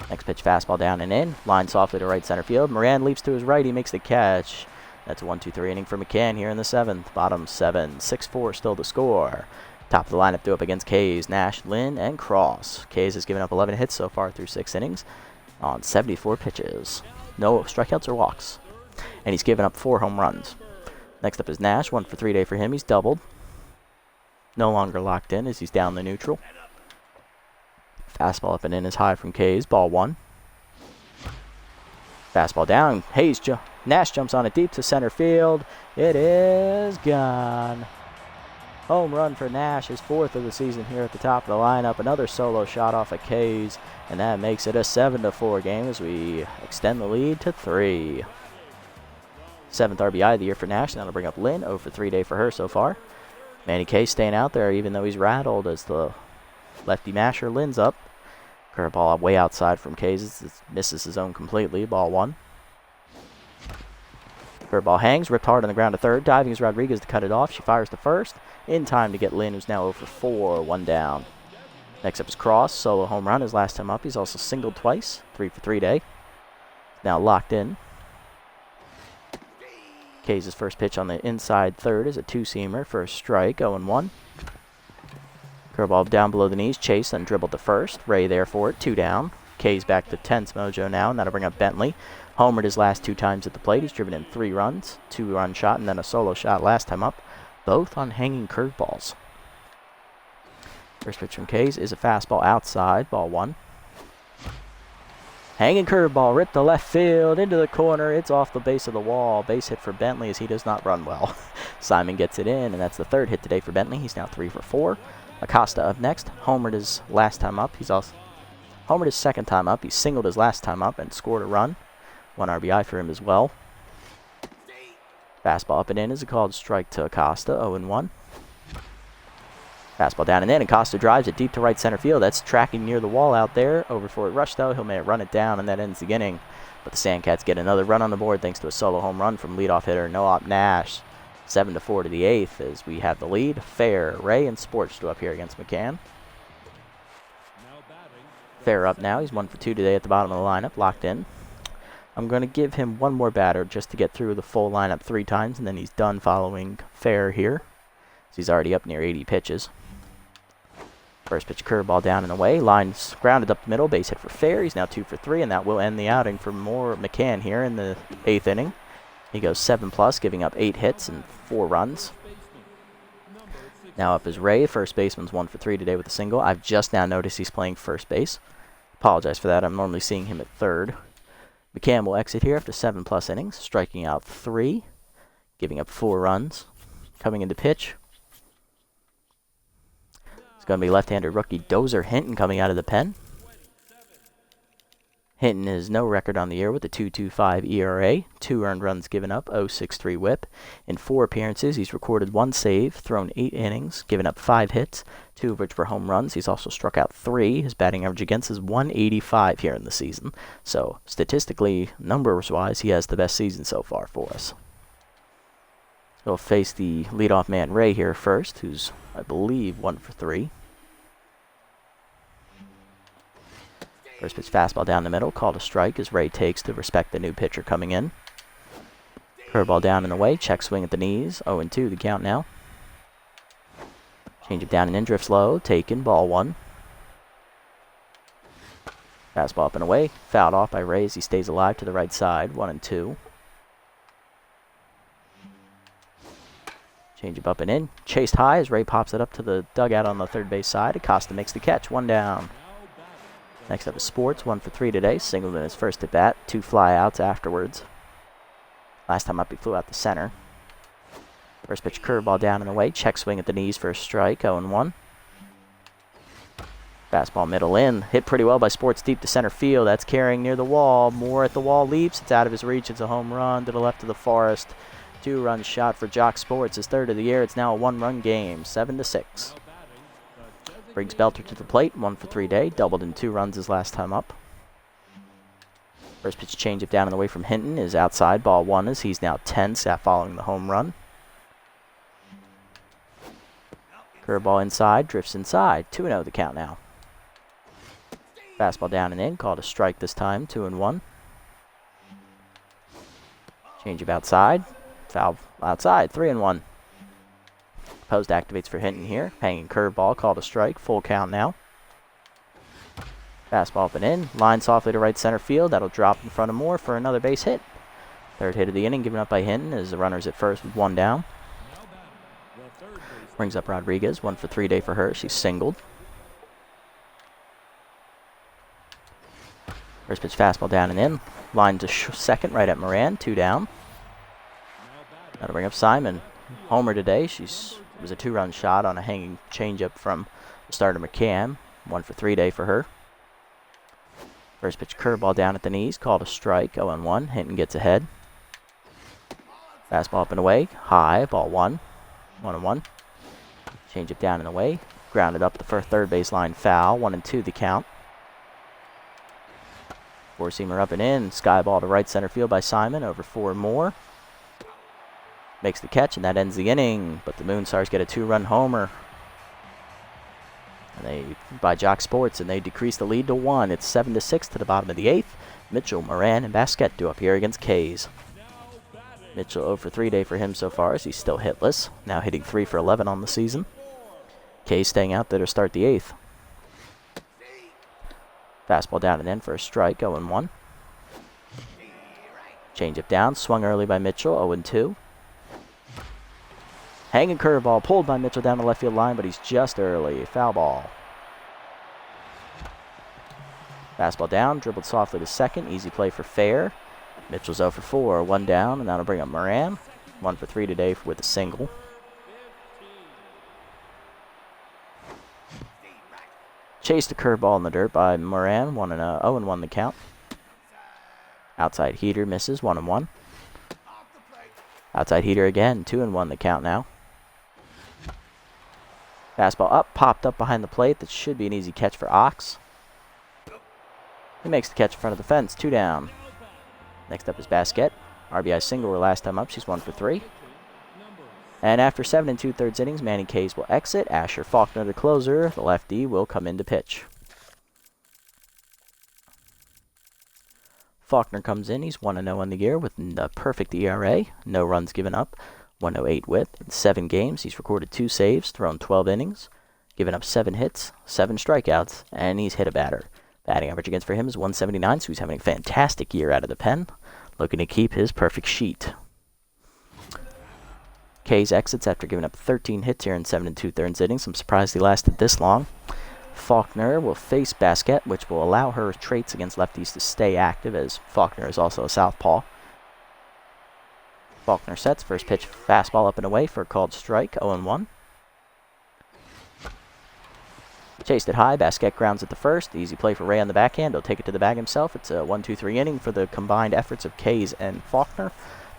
A: Next pitch fastball down and in. Line softly to right center field. Moran leaps to his right. He makes the catch. That's a 1-2-3 inning for McCann here in the 7th. Bottom 7. 6-4 still the score. Top of the lineup due up against Kays, Nash, Lynn, and Cross. Kays has given up 11 hits so far through 6 innings on 74 pitches. No strikeouts or walks. And he's given up 4 home runs. Next up is Nash. 1 for 3 day for him. He's doubled. No longer locked in as he's down the neutral. Fastball up and in is high from Kays. Ball 1. Fastball down. Nash jumps on it deep to center field. It is gone. Home run for Nash, his 4th of the season here at the top of the lineup. Another solo shot off of Kays, and that makes it a 7-4 game as we extend the lead to 3. 7th RBI of the year for Nash, and that'll bring up Lynn. 0 for 3 day for her so far. Manny Kays staying out there even though he's rattled as the lefty masher. Lynn's up. Curveball way outside from Kays. It misses his zone completely. Ball 1. Curveball hangs, ripped hard on the ground to third. Diving is Rodriguez to cut it off. She fires to first. In time to get Lynn, who's now 0 for 4, 1 down. Next up is Cross. Solo home run his last time up. He's also singled twice. 3 for 3 day. Now locked in. Kays' first pitch on the inside third is a 2-seamer for a strike. 0-1. Curveball down below the knees. Chase then dribbled to first. Ray there for it. 2 down. Kays back to 10's mojo now, and that'll bring up Bentley. Homered his last 2 times at the plate. He's driven in 3 runs. 2-run shot and then a solo shot last time up. Both on hanging curveballs. First pitch from Kays is a fastball outside. Ball 1. Hanging curveball ripped to left field into the corner. It's off the base of the wall. Base hit for Bentley as he does not run well. Simon gets it in, and that's the 3rd hit today for Bentley. He's now 3 for 4. Acosta up next. Homered his last time up. He's also homered his 2nd time up. He singled his last time up and scored a run. 1 RBI for him as well. Fastball up and in is a called strike to Acosta. 0-1. Fastball down and in. Acosta drives it deep to right center field. That's tracking near the wall out there. Over for it rush though. He'll may run it down, and that ends the inning. But the Sandcats get another run on the board thanks to a solo home run from leadoff hitter Noop Nash. 7-4 to the 8th as we have the lead. Fair, Ray, and Sports to up here against McCann. Fair up now. He's 1 for 2 today at the bottom of the lineup. Locked in. I'm going to give him one more batter just to get through the full lineup 3 times, and then he's done following Fair here. So he's already up near 80 pitches. First pitch curveball down and away. Line's grounded up the middle. Base hit for Fair. He's now 2 for 3, and that will end the outing for more McCann here in the 8th inning. He goes 7+, giving up 8 hits and 4 runs. Now up is Ray. First baseman's 1 for 3 today with a single. I've just now noticed he's playing first base. Apologize for that. I'm normally seeing him at third. McCann will exit here after 7+ innings, striking out 3, giving up 4 runs. Coming into pitch, it's going to be left-hander rookie Dozer Hinton coming out of the pen. Hinton has no record on the year with a 2.25 ERA, 2 earned runs given up, 0.63 WHIP. In 4 appearances, he's recorded 1 save, thrown 8 innings, given up 5 hits, 2 of which were home runs. He's also struck out 3. His batting average against is 185 here in the season. So statistically, numbers-wise, he has the best season so far for us. He'll face the leadoff man Ray here first, who's, I believe, 1 for 3. First pitch fastball down the middle, called a strike as Ray takes to respect the new pitcher coming in. Curveball down and away, check swing at the knees, 0-2 the count now. Change it down and in, drifts low, taken, ball 1. Fastball up and away, fouled off by Ray as he stays alive to the right side, 1-2. Change it up and in, chased high as Ray pops it up to the dugout on the third base side. Acosta makes the catch, 1 down. Next up is Sports, 1 for 3 today. Singled in his first at bat, 2 flyouts afterwards. Last time up, he flew out the center. First pitch curveball down and away. Check swing at the knees for a strike, 0-1. Fastball middle in. Hit pretty well by Sports deep to center field. That's carrying near the wall. Moore at the wall leaps. It's out of his reach. It's a home run to the left of the forest. 2-run shot for Jock Sports, his third of the year. It's now a 1-run game, 7-6. Brings Belter to the plate, 1 for 3 day, doubled in 2 runs his last time up. First pitch changeup down and away from Hinton is outside, ball 1 as he's now tense following the home run. Curveball inside, drifts inside, 2-0 the count now. Fastball down and in, called a strike this time, 2-1. Changeup outside, foul outside, 3-1. Post activates for Hinton here. Hanging curveball, called a strike. Full count now. Fastball up and in. Line softly to right center field. That'll drop in front of Moore for another base hit. Third hit of the inning given up by Hinton as the runner's at first with 1 down. Brings up Rodriguez. 1 for 3 day for her. She's singled. First pitch fastball down and in. Line to second right at Moran. 2 down. That'll bring up Simon. Homer today. It was a 2-run shot on a hanging changeup from the starter McCann. 1 for 3 day for her. First pitch curveball down at the knees, called a strike, 0-1. Hinton gets ahead. Fastball up and away, high, ball 1, 1-1. Changeup down and away, grounded up the first third base line, foul, 1-2 the count. 4-seamer up and in, sky ball to right center field by Simon, over 4 more. Makes the catch, and that ends the inning, but the Moonstars get a 2-run homer by Jock Sports, and they decrease the lead to 1. It's 7-6 to the bottom of the 8th. Mitchell, Moran, and Basquette do up here against Kays. Mitchell 0 for 3 day for him so far as he's still hitless, now hitting 3 for 11 on the season. Kays staying out there to start the 8th. Fastball down and in for a strike, 0-1. Changeup down, swung early by Mitchell, 0-2. Hanging curveball, pulled by Mitchell down the left field line, but he's just early. Foul ball. Fastball down, dribbled softly to second. Easy play for fair. Mitchell's 0 for 4, 1 down, and that'll bring up Moran. 1 for 3 today with a single. Chased a curveball in the dirt by Moran. 0-1 the count. Outside heater misses, 1-1. Outside heater again, 2-1 the count now. Fastball up, popped up behind the plate. That should be an easy catch for Ox. He makes the catch in front of the fence, 2 down. Next up is Basquette. RBI single her last time up. She's 1 for 3. And after 7 2/3 innings, Manny Kays will exit. Asher Faulkner, the closer, the lefty, will come in to pitch. Faulkner comes in. He's 1-0 on the year with a perfect ERA. No runs given up. 108 with. In 7 games, he's recorded 2 saves, thrown 12 innings, given up 7 hits, 7 strikeouts, and he's hit a batter. Batting average against for him is 179, so he's having a fantastic year out of the pen, looking to keep his perfect sheet. Kays exits after giving up 13 hits here in 7 2/3 innings. I'm surprised he lasted this long. Faulkner will face Basquette, which will allow her traits against lefties to stay active, as Faulkner is also a southpaw. Faulkner sets, first pitch fastball up and away for a called strike, 0-1. Chased it high, Basquette grounds at the first. Easy play for Ray on the backhand. He'll take it to the bag himself. It's a 1-2-3 inning for the combined efforts of Kays and Faulkner.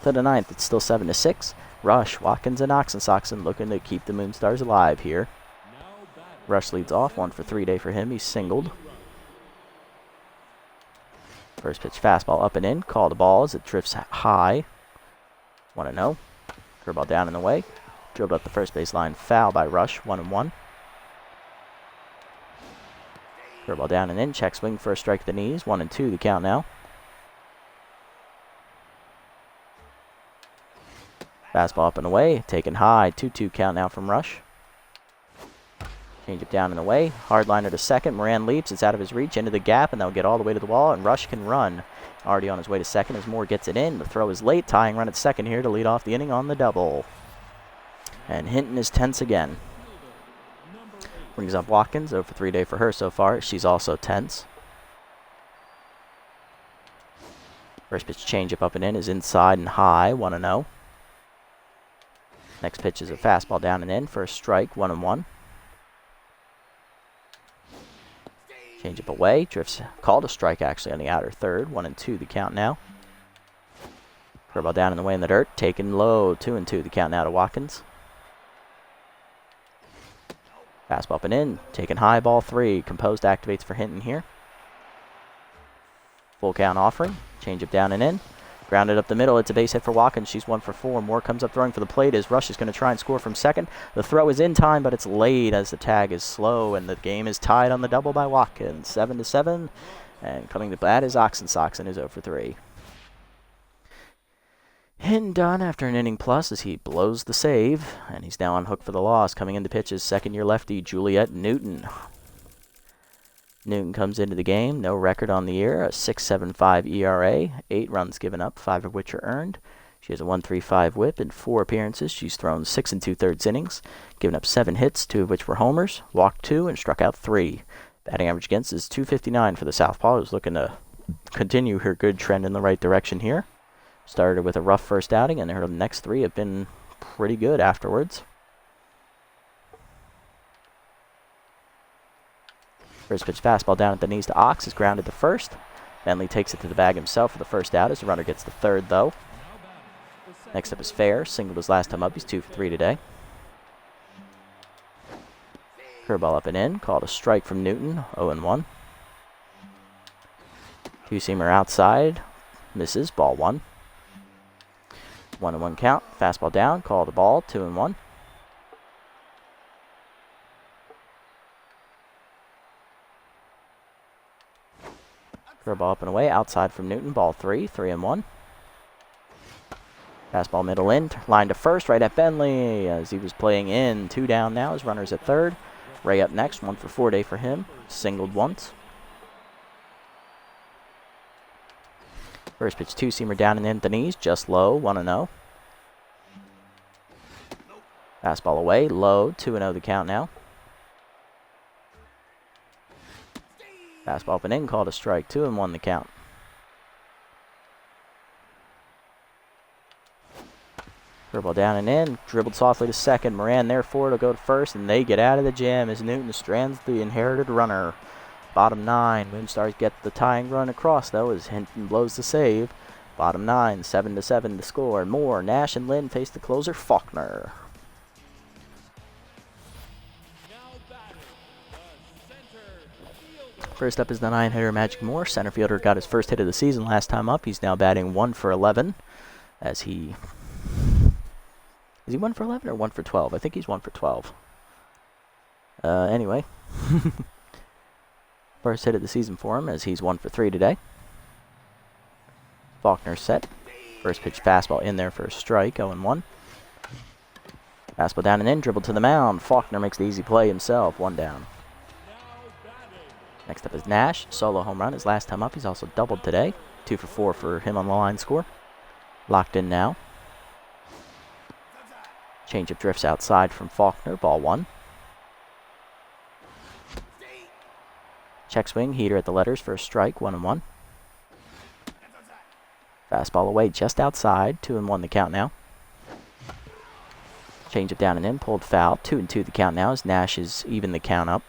A: To the 9th, it's still 7-6. Rush, Watkins, and Oxensoxen looking to keep the Moonstars alive here. Rush leads off, 1 for 3 day for him. He's singled. First pitch fastball up and in. Called a ball as it drifts high. 1-0. Curveball down and away. Dribbled up the first base line. Foul by Rush. 1-1. Curveball down and in. Check swing for a strike at the knees. 1-2 the count now. Fastball up and away. Taken high. 2-2 count now from Rush. Change it down and away. Hardliner to second. Moran leaps. It's out of his reach. Into the gap, and they'll get all the way to the wall, and Rush can run. Already on his way to second as Moore gets it in. The throw is late. Tying run at second here to lead off the inning on the double. And Hinton is tense again. Brings up Watkins. 0 for 3 day for her so far. She's also tense. First pitch changeup up and in is inside and high. 1-0. Next pitch is a fastball down and in for a strike. 1-1. Changeup away. Drifts. Called a strike actually on the outer third. 1-2 the count now. Curveball down in the way in the dirt. Taken low. 2-2 the count now to Watkins. Fastball up and in. Taken high, ball 3. Composed activates for Hinton here. Full count offering. Change up down and in. Grounded up the middle. It's a base hit for Watkins. She's 1 for 4. Moore comes up throwing for the plate as Rush is going to try and score from second. The throw is in time, but it's late as the tag is slow, and the game is tied on the double by Watkins. 7-7. And coming to bat is Oxensoxen, is 0 for 3. Hinton done after an inning plus as he blows the save, and he's now on hook for the loss. Coming into pitch is second-year lefty Juliet Newton. Newton comes into the game, no record on the year, a 6.75 ERA, 8 runs given up, 5 of which are earned. She has a 1.35 whip in 4 appearances. She's thrown 6 2/3 innings, given up 7 hits, 2 of which were homers, walked 2, and struck out 3. Batting average against is .259 for the southpaw, who's looking to continue her good trend in the right direction here. Started with a rough first outing, and her next 3 have been pretty good afterwards. First pitch fastball down at the knees to Ox is grounded to first. Bentley takes it to the bag himself for the first out as the runner gets the third, though. Next up is Fair. Singled his last time up. He's 2 for 3 today. Curveball up and in. Called a strike from Newton. 0-1. Two-seamer outside. Misses. Ball 1. 1-1 count. Fastball down. Called a ball. 2-1. Curveball up and away, outside from Newton, ball 3, 3-1. Fastball middle in, line to first, right at Bentley as he was playing in. 2 down now, his runner's at third. Ray up next, 1 for 4 day for him, singled once. First pitch, two-seamer down and in at the knees, just low, 1-0. Fastball away, low, 2-0 the count now. Fastball up and in, called a strike, 2-1 the count. Curveball down and in, dribbled softly to second. Moran there for it, will go to first, and they get out of the jam as Newton strands the inherited runner. Bottom 9, Moonstars get the tying run across, though, as Hinton blows the save. Bottom 9, 7-7 to score. Moore, Nash, and Lynn face the closer, Faulkner. First up is the 9-hitter Magic Moore. Center fielder got his first hit of the season last time up. He's now batting 1 for 11 as he... Is he 1 for 11 or 1 for 12? I think he's 1 for 12. Anyway. First hit of the season for him as he's 1 for 3 today. Faulkner set. First pitch fastball in there for a strike, 0-1. Fastball down and in, dribbled to the mound. Faulkner makes the easy play himself, 1 down. Next up is Nash, solo home run. His last time up, he's also doubled today. 2 for 4 for him on the line score. Locked in now. Changeup drifts outside from Faulkner, ball 1. Check swing, heater at the letters for a strike, 1-1. Fastball away just outside, 2-1 the count now. Changeup down and in, pulled foul, 2-2 the count now as Nash is even the count up.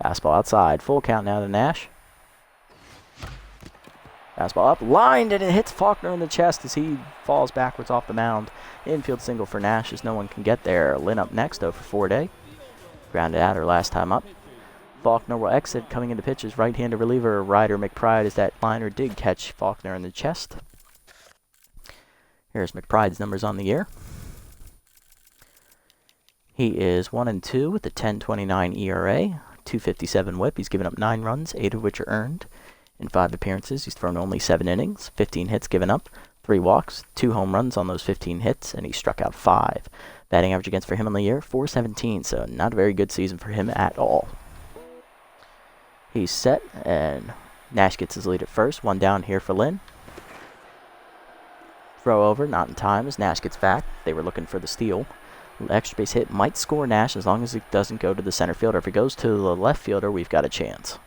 A: Fastball outside. Full count now to Nash. Fastball up. Lined, and it hits Faulkner in the chest as he falls backwards off the mound. Infield single for Nash as no one can get there. Lynn up next, 0 for 4 day. Grounded out her last time up. Faulkner will exit. Coming into pitch is right-handed reliever Ryder McBride as that liner did catch Faulkner in the chest. Here's McBride's numbers on the year. He is 1-2 with a 10.29 ERA. 2.57 whip. He's given up 9 runs, 8 of which are earned. In 5 appearances, he's thrown only 7 innings, 15 hits given up, 3 walks, 2 home runs on those 15 hits, and he struck out 5. Batting average against for him on the year, .417, so not a very good season for him at all. He's set, and Nash gets his lead at first. 1 down here for Lynn. Throw over, not in time as Nash gets back. They were looking for the steal. Extra base hit might score Nash as long as it doesn't go to the center fielder. If it goes to the left fielder, we've got a chance.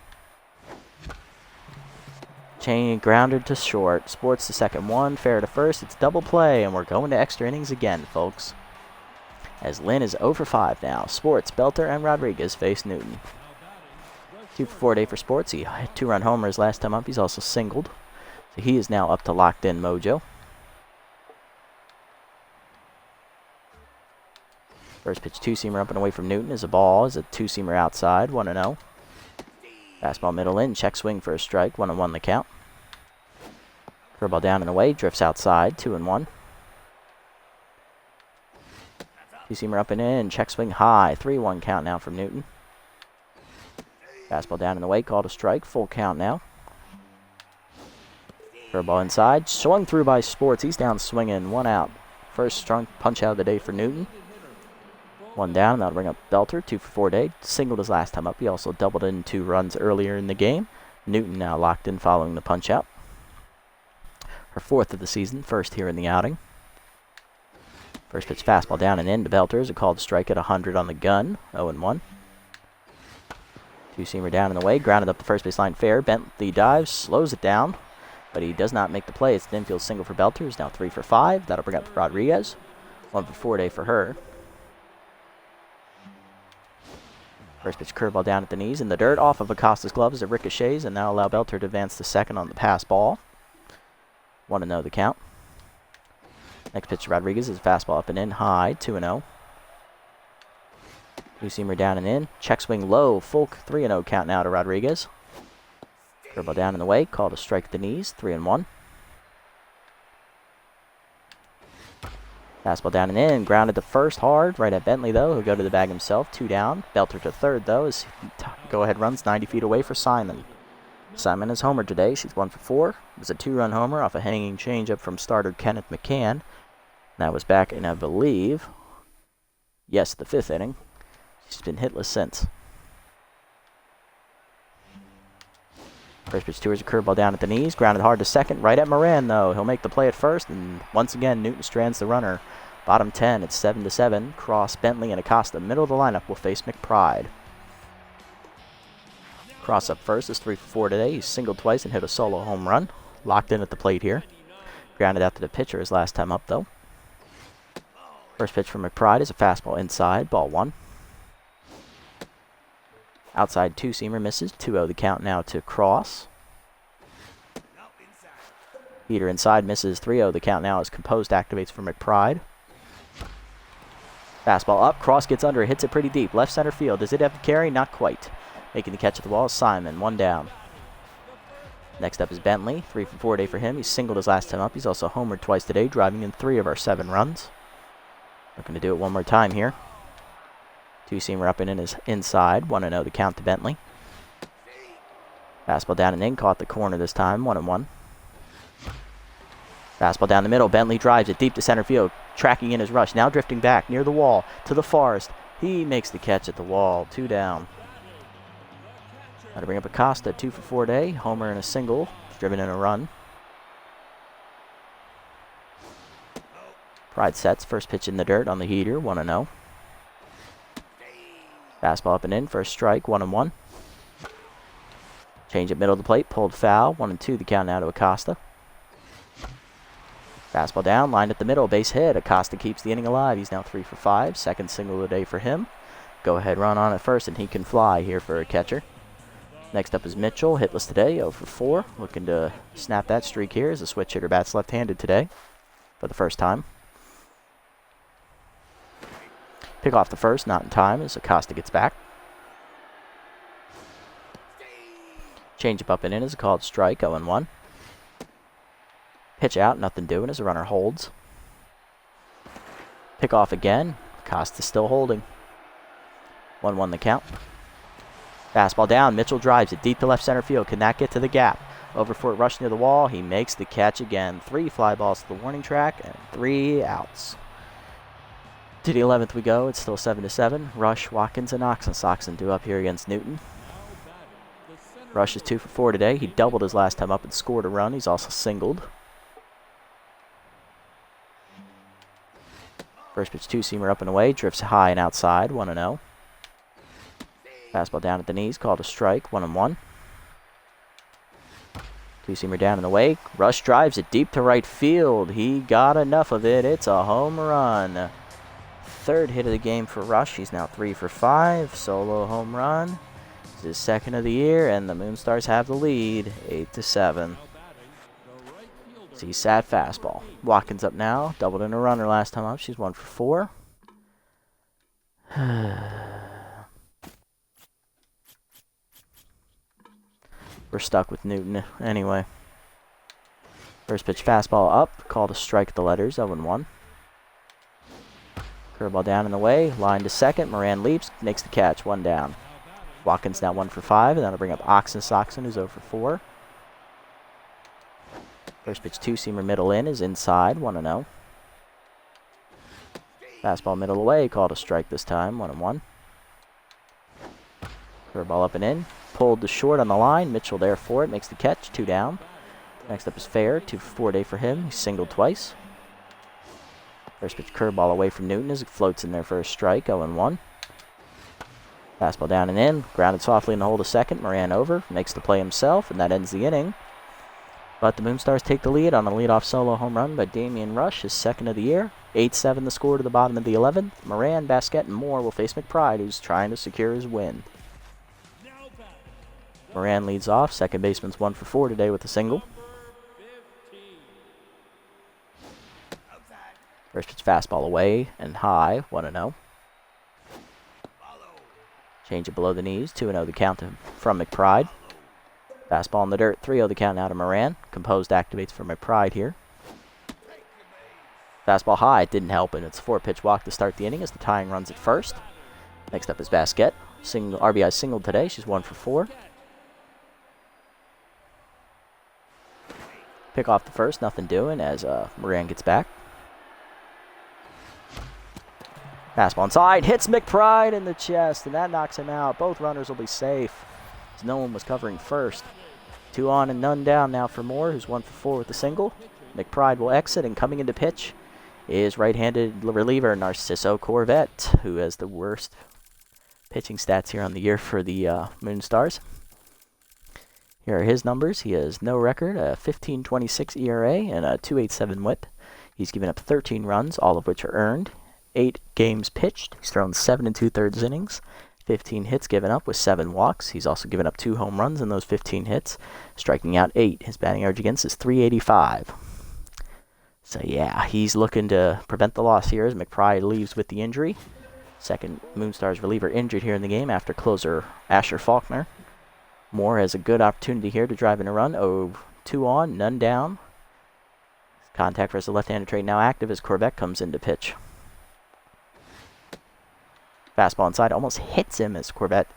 A: Chain grounded to short. Sports to second 1. Fair to first. It's double play, and we're going to extra innings again, folks. As Lynn is 0 for 5 now. Sports, Belter, and Rodriguez face Newton. 2 for 4 day for Sports. He hit 2-run homers last time up. He's also singled. So he is now up to locked in mojo. First pitch two-seamer up and away from Newton is a ball. Is a two-seamer outside, 1-0. Fastball middle in, check swing for a strike, 1-1 the count. Curveball down and away, drifts outside, 2-1. Two-seamer up and in, check swing high, 3-1 count now from Newton. Fastball down and away, called a strike, full count now. Curveball inside, swung through by Sports, he's down swinging, 1 out. First strong punch out of the day for Newton. 1 down, that'll bring up Belter, 2 for 4 day. Singled his last time up. He also doubled in 2 runs earlier in the game. Newton now locked in following the punch out. Her 4th of the season, first here in the outing. First pitch fastball down and in to Belter is a called strike at 100 on the gun, 0-1. Two-seamer down and away, grounded up the first baseline fair. Bentley dives, slows it down, but he does not make the play. It's an infield single for Belter, who's now 3 for 5. That'll bring up Rodriguez, 1 for 4 day for her. First pitch curveball down at the knees in the dirt off of Acosta's glove as it ricochets and now allow Belter to advance to second on the pass ball. 1-0 the count. Next pitch to Rodriguez is a fastball up and in high, 2-0. Two-seamer down and in, check swing low, full 3-0 count now to Rodriguez. Curveball down and away, called a strike at the knees, 3-1. Fastball down and in, grounded to first hard, right at Bentley though, he'll go to the bag himself, 2 down. Belter to third though, as go-ahead runs 90 feet away for Simon. Simon is homered today, she's 1 for 4. It was a 2-run homer off a hanging changeup from starter Kenneth McCann. That was back in, I believe, yes, the 5th inning. She's been hitless since. First pitch to her is a curveball down at the knees, grounded hard to second, right at Moran though. He'll make the play at first, and once again Newton strands the runner. Bottom 10, it's 7-7. Cross, Bentley, and Acosta. Middle of the lineup will face McBride. Cross up first is 3 for 4 today. He's singled twice and hit a solo home run. Locked in at the plate here. Grounded out to the pitcher his last time up though. First pitch from McBride is a fastball inside, ball 1. Outside two-seamer misses, 2-0 the count now to Cross. Heater inside misses, 3-0 the count now as Composed activates for McBride. Fastball up, Cross gets under, hits it pretty deep, left center field. Does it have to carry? Not quite. Making the catch at the wall is Simon, 1 down. Next up is Bentley, 3 for 4 day for him. He's singled his last time up. He's also homered twice today, driving in 3 of our 7 runs. Looking to do it one more time here. Two-seamer up and in is inside, 1-0 the count to Bentley. Fastball down and in, caught the corner this time, 1-1. Fastball down the middle, Bentley drives it deep to center field, tracking in his rush, now drifting back near the wall to the Forest. He makes the catch at the wall, 2 down. Now to bring up Acosta, 2 for 4 day, homer and a single, driven in a run. Pride sets, first pitch in the dirt on the heater, 1-0. Fastball up and in for a strike, 1-1. Change at middle of the plate, pulled foul, 1-2 the count now to Acosta. Fastball down, lined at the middle, base hit. Acosta keeps the inning alive. He's now 3 for 5, second single of the day for him. Go ahead run on at first, and he can fly here for a catcher. Next up is Mitchell, hitless today, 0 for 4. Looking to snap that streak here as a switch hitter bats left-handed today for the first time. Pick off the first, not in time, as Acosta gets back. Changeup up and in is a called strike, 0-1. Pitch out, nothing doing as the runner holds. Pick off again, Acosta still holding. 1-1 the count. Fastball down, Mitchell drives it deep to left center field. Can that get to the gap? Over for it, rush near the wall. He makes the catch again. 3 fly balls to the warning track and 3 outs. To the 11th we go. It's still 7-7. Rush, Watkins, and Oxen due up here against Newton. Rush is 2 for 4 today. He doubled his last time up and scored a run. He's also singled. First pitch two-seamer up and away. Drifts high and outside. 1-0. Fastball down at the knees. Called a strike. 1-1. Two-seamer down and away. Rush drives it deep to right field. He got enough of it. It's a home run. 3rd hit of the game for Rush. He's now 3 for 5. Solo home run. It's his 2nd of the year, and the Moonstars have the lead, 8-7. T-Sat fastball. Watkins up now. Doubled in a runner last time up. She's 1 for 4. We're stuck with Newton anyway. First pitch fastball up. Called a strike at the letters. 0-1. Curveball down in the way. Line to second. Moran leaps. Makes the catch. 1 down. Watkins now 1 for 5. And that'll bring up Soxon, who's 0 for 4. First pitch 2-seamer middle in is inside. 1-0. Fastball middle away. Called a strike this time. 1-1. Curveball up and in. Pulled to short on the line. Mitchell there for it. Makes the catch. 2 down. Next up is Fair. 2 for 4 day for him. He singled twice. First pitch curveball away from Newton as it floats in there for a strike. 0-1. Fastball down and in. Grounded softly in the hole to second. Moran over. Makes the play himself, and that ends the inning. But the Moonstars take the lead on a leadoff solo home run by Damian Rush, his second of the year. 8-7 the score to the bottom of the 11th. Moran, Basquette, and Moore will face McBride, who's trying to secure his win. Moran leads off. Second baseman's 1 for 4 today with a single. First pitch fastball away and high. 1-0. Change it below the knees. 2-0 the count from McBride. Fastball in the dirt. 3-0 the count now to Moran. Composed activates for McBride here. Fastball high. It didn't help, and it's a 4-pitch walk to start the inning as the tying runs at first. Next up is Basquette. RBI singled today. She's 1 for 4. Pick off the first. Nothing doing as Moran gets back. Fastball inside. Hits McBride in the chest, and that knocks him out. Both runners will be safe as no one was covering first. 2 on and none down now for Moore, who's 1 for 4 with a single. McBride will exit, and coming into pitch is right-handed reliever Narciso Corvette, who has the worst pitching stats here on the year for the Moonstars. Here are his numbers. He has no record, a 15.26 ERA, and a 2.87 WHIP. He's given up 13 runs, all of which are earned. 8 games pitched. He's thrown 7 2/3 innings. 15 hits given up with 7 walks. He's also given up 2 home runs in those 15 hits, striking out 8. His batting average against is .385. So yeah, he's looking to prevent the loss here as McBride leaves with the injury. Second Moonstars reliever injured here in the game after closer Asher Faulkner. Moore has a good opportunity here to drive in a run. 2 on, none down. Contact versus the left-handed trade now active as Corvette comes into pitch. Fastball inside almost hits him as Corvette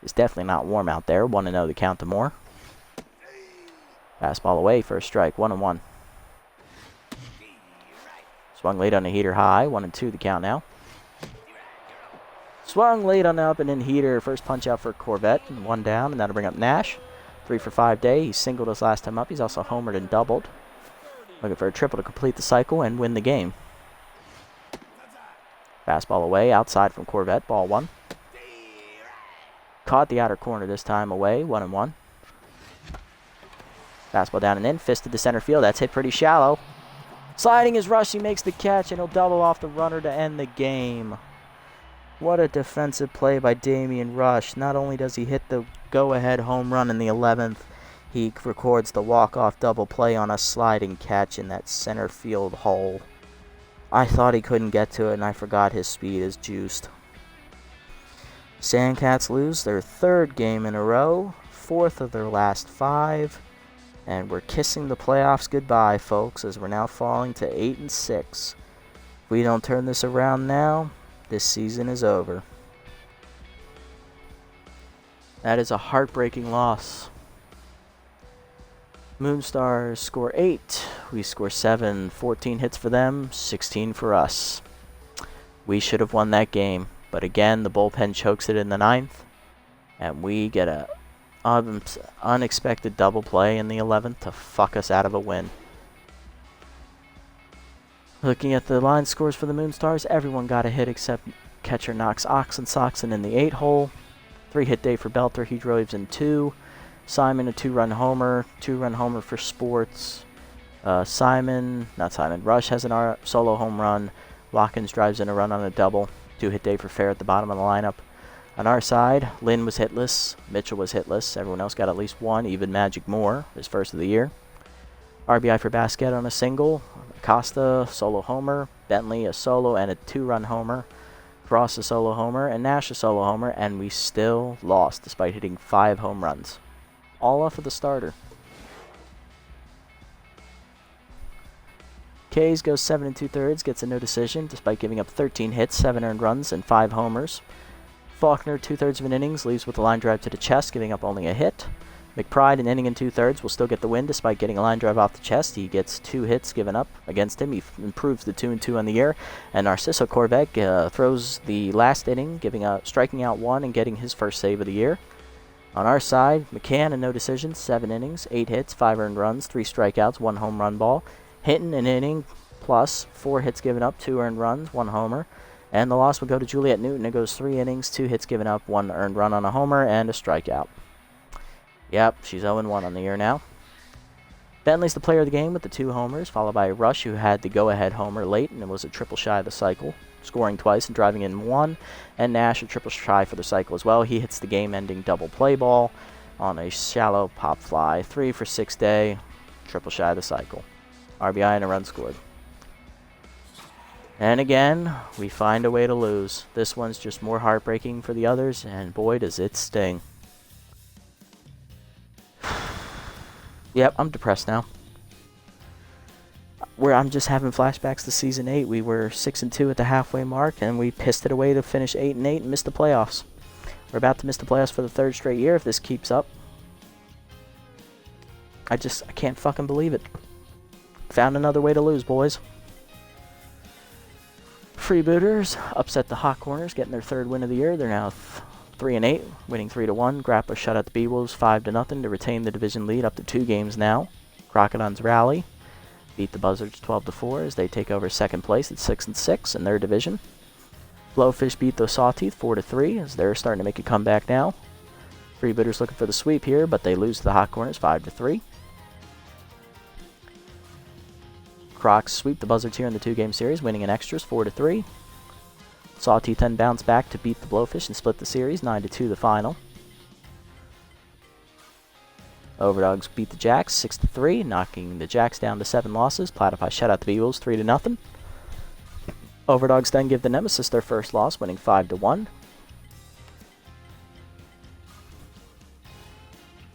A: is definitely not warm out there. 1-0 the count to Moore. Fastball away for a strike. 1-1. Swung late on a heater high. 1-2 the count now. Swung late on the up and in heater. First punch out for Corvette. And 1 down, and that'll bring up Nash. 3 for 5 day. He singled us last time up. He's also homered and doubled. Looking for a triple to complete the cycle and win the game. Fastball away, outside from Corvette, ball 1. Caught the outer corner this time away, 1-1. Fastball down and in, fisted to center field, that's hit pretty shallow. Sliding is Rush, he makes the catch, and he'll double off the runner to end the game. What a defensive play by Damian Rush. Not only does he hit the go-ahead home run in the 11th, he records the walk-off double play on a sliding catch in that center field hole. I thought he couldn't get to it, and I forgot his speed is juiced. Sandcats lose their 3rd game in a row, 4th of their last 5, and we're kissing the playoffs goodbye, folks, as we're now falling to 8-6. If we don't turn this around now, this season is over. That is a heartbreaking loss. Moonstars score 8. We score 7. 14 hits for them, 16 for us. We should have won that game. But again, the bullpen chokes it in the 9th. And we get a unexpected double play in the 11th to fuck us out of a win. Looking at the line scores for the Moonstars, everyone got a hit except catcher knocks Soxon in the 8 hole. 3-hit day for Belter. He drives in 2. Simon, a 2-run homer. 2-run homer for Sports. Rush has an solo home run. Watkins drives in a run on a double. 2-hit day for Fair at the bottom of the lineup. On our side, Lynn was hitless. Mitchell was hitless. Everyone else got at least 1. Even Magic Moore, his first of the year. RBI for Basquet on a single. Acosta, solo homer. Bentley, a solo and a 2-run homer. Frost, a solo homer. And Nash, a solo homer. And we still lost despite hitting 5 home runs. All off of the starter. Kays goes 7 2/3, gets a no decision despite giving up 13 hits, 7 earned runs, and 5 homers. Faulkner, 2/3 of an innings, leaves with a line drive to the chest, giving up only a hit. McBride, an inning and 2/3, will still get the win despite getting a line drive off the chest. He gets 2 hits given up against him. He improves the 2-2 on the year. And Narciso Corvette throws the last inning, striking out 1 and getting his first save of the year. On our side, McCann, a no decision, 7 innings, 8 hits, 5 earned runs, 3 strikeouts, 1 home run ball. Hinton, an inning plus, 4 hits given up, 2 earned runs, 1 homer. And the loss will go to Juliet Newton. It goes 3 innings, 2 hits given up, 1 earned run on a homer, and a strikeout. Yep, she's 0-1 on the year now. Bentley's the player of the game with the 2 homers, followed by Rush, who had the go-ahead homer late, and it was a triple shy of the cycle, scoring twice and driving in 1. And Nash, a triple shy for the cycle as well. He hits the game-ending double play ball on a shallow pop fly. 3 for 6 day, triple shy of the cycle. RBI and a run scored. And again, we find a way to lose. This one's just more heartbreaking for the others, and boy, does it sting. Yep, I'm depressed now. I'm just having flashbacks to Season 8. We were 6-2 at the halfway mark, and we pissed it away to finish 8-8 and miss the playoffs. We're about to miss the playoffs for the 3rd straight year if this keeps up. I can't fucking believe it. Found another way to lose, boys. Freebooters upset the Hot Corners, getting their 3rd win of the year. They're now 3-8, winning 3-1. Grappa shut out the B-Wolves 5-0 to retain the division lead up to 2 games now. Crocodons rally, beat the Buzzards 12-4 as they take over 2nd place at 6-6 in their division. Blowfish beat the Sawteeth 4-3 as they're starting to make a comeback now. Freebooters looking for the sweep here, but they lose to the Hot Corners 5-3. Crocs sweep the Buzzards here in the 2-game series, winning in extras 4-3. Sawteeth then bounce back to beat the Blowfish and split the series 9-2 the final. Overdogs beat the Jacks 6-3, knocking the Jacks down to 7 losses. Platypi shut out the B-Wolves 3-0. Overdogs then give the Nemesis their first loss, winning 5-1.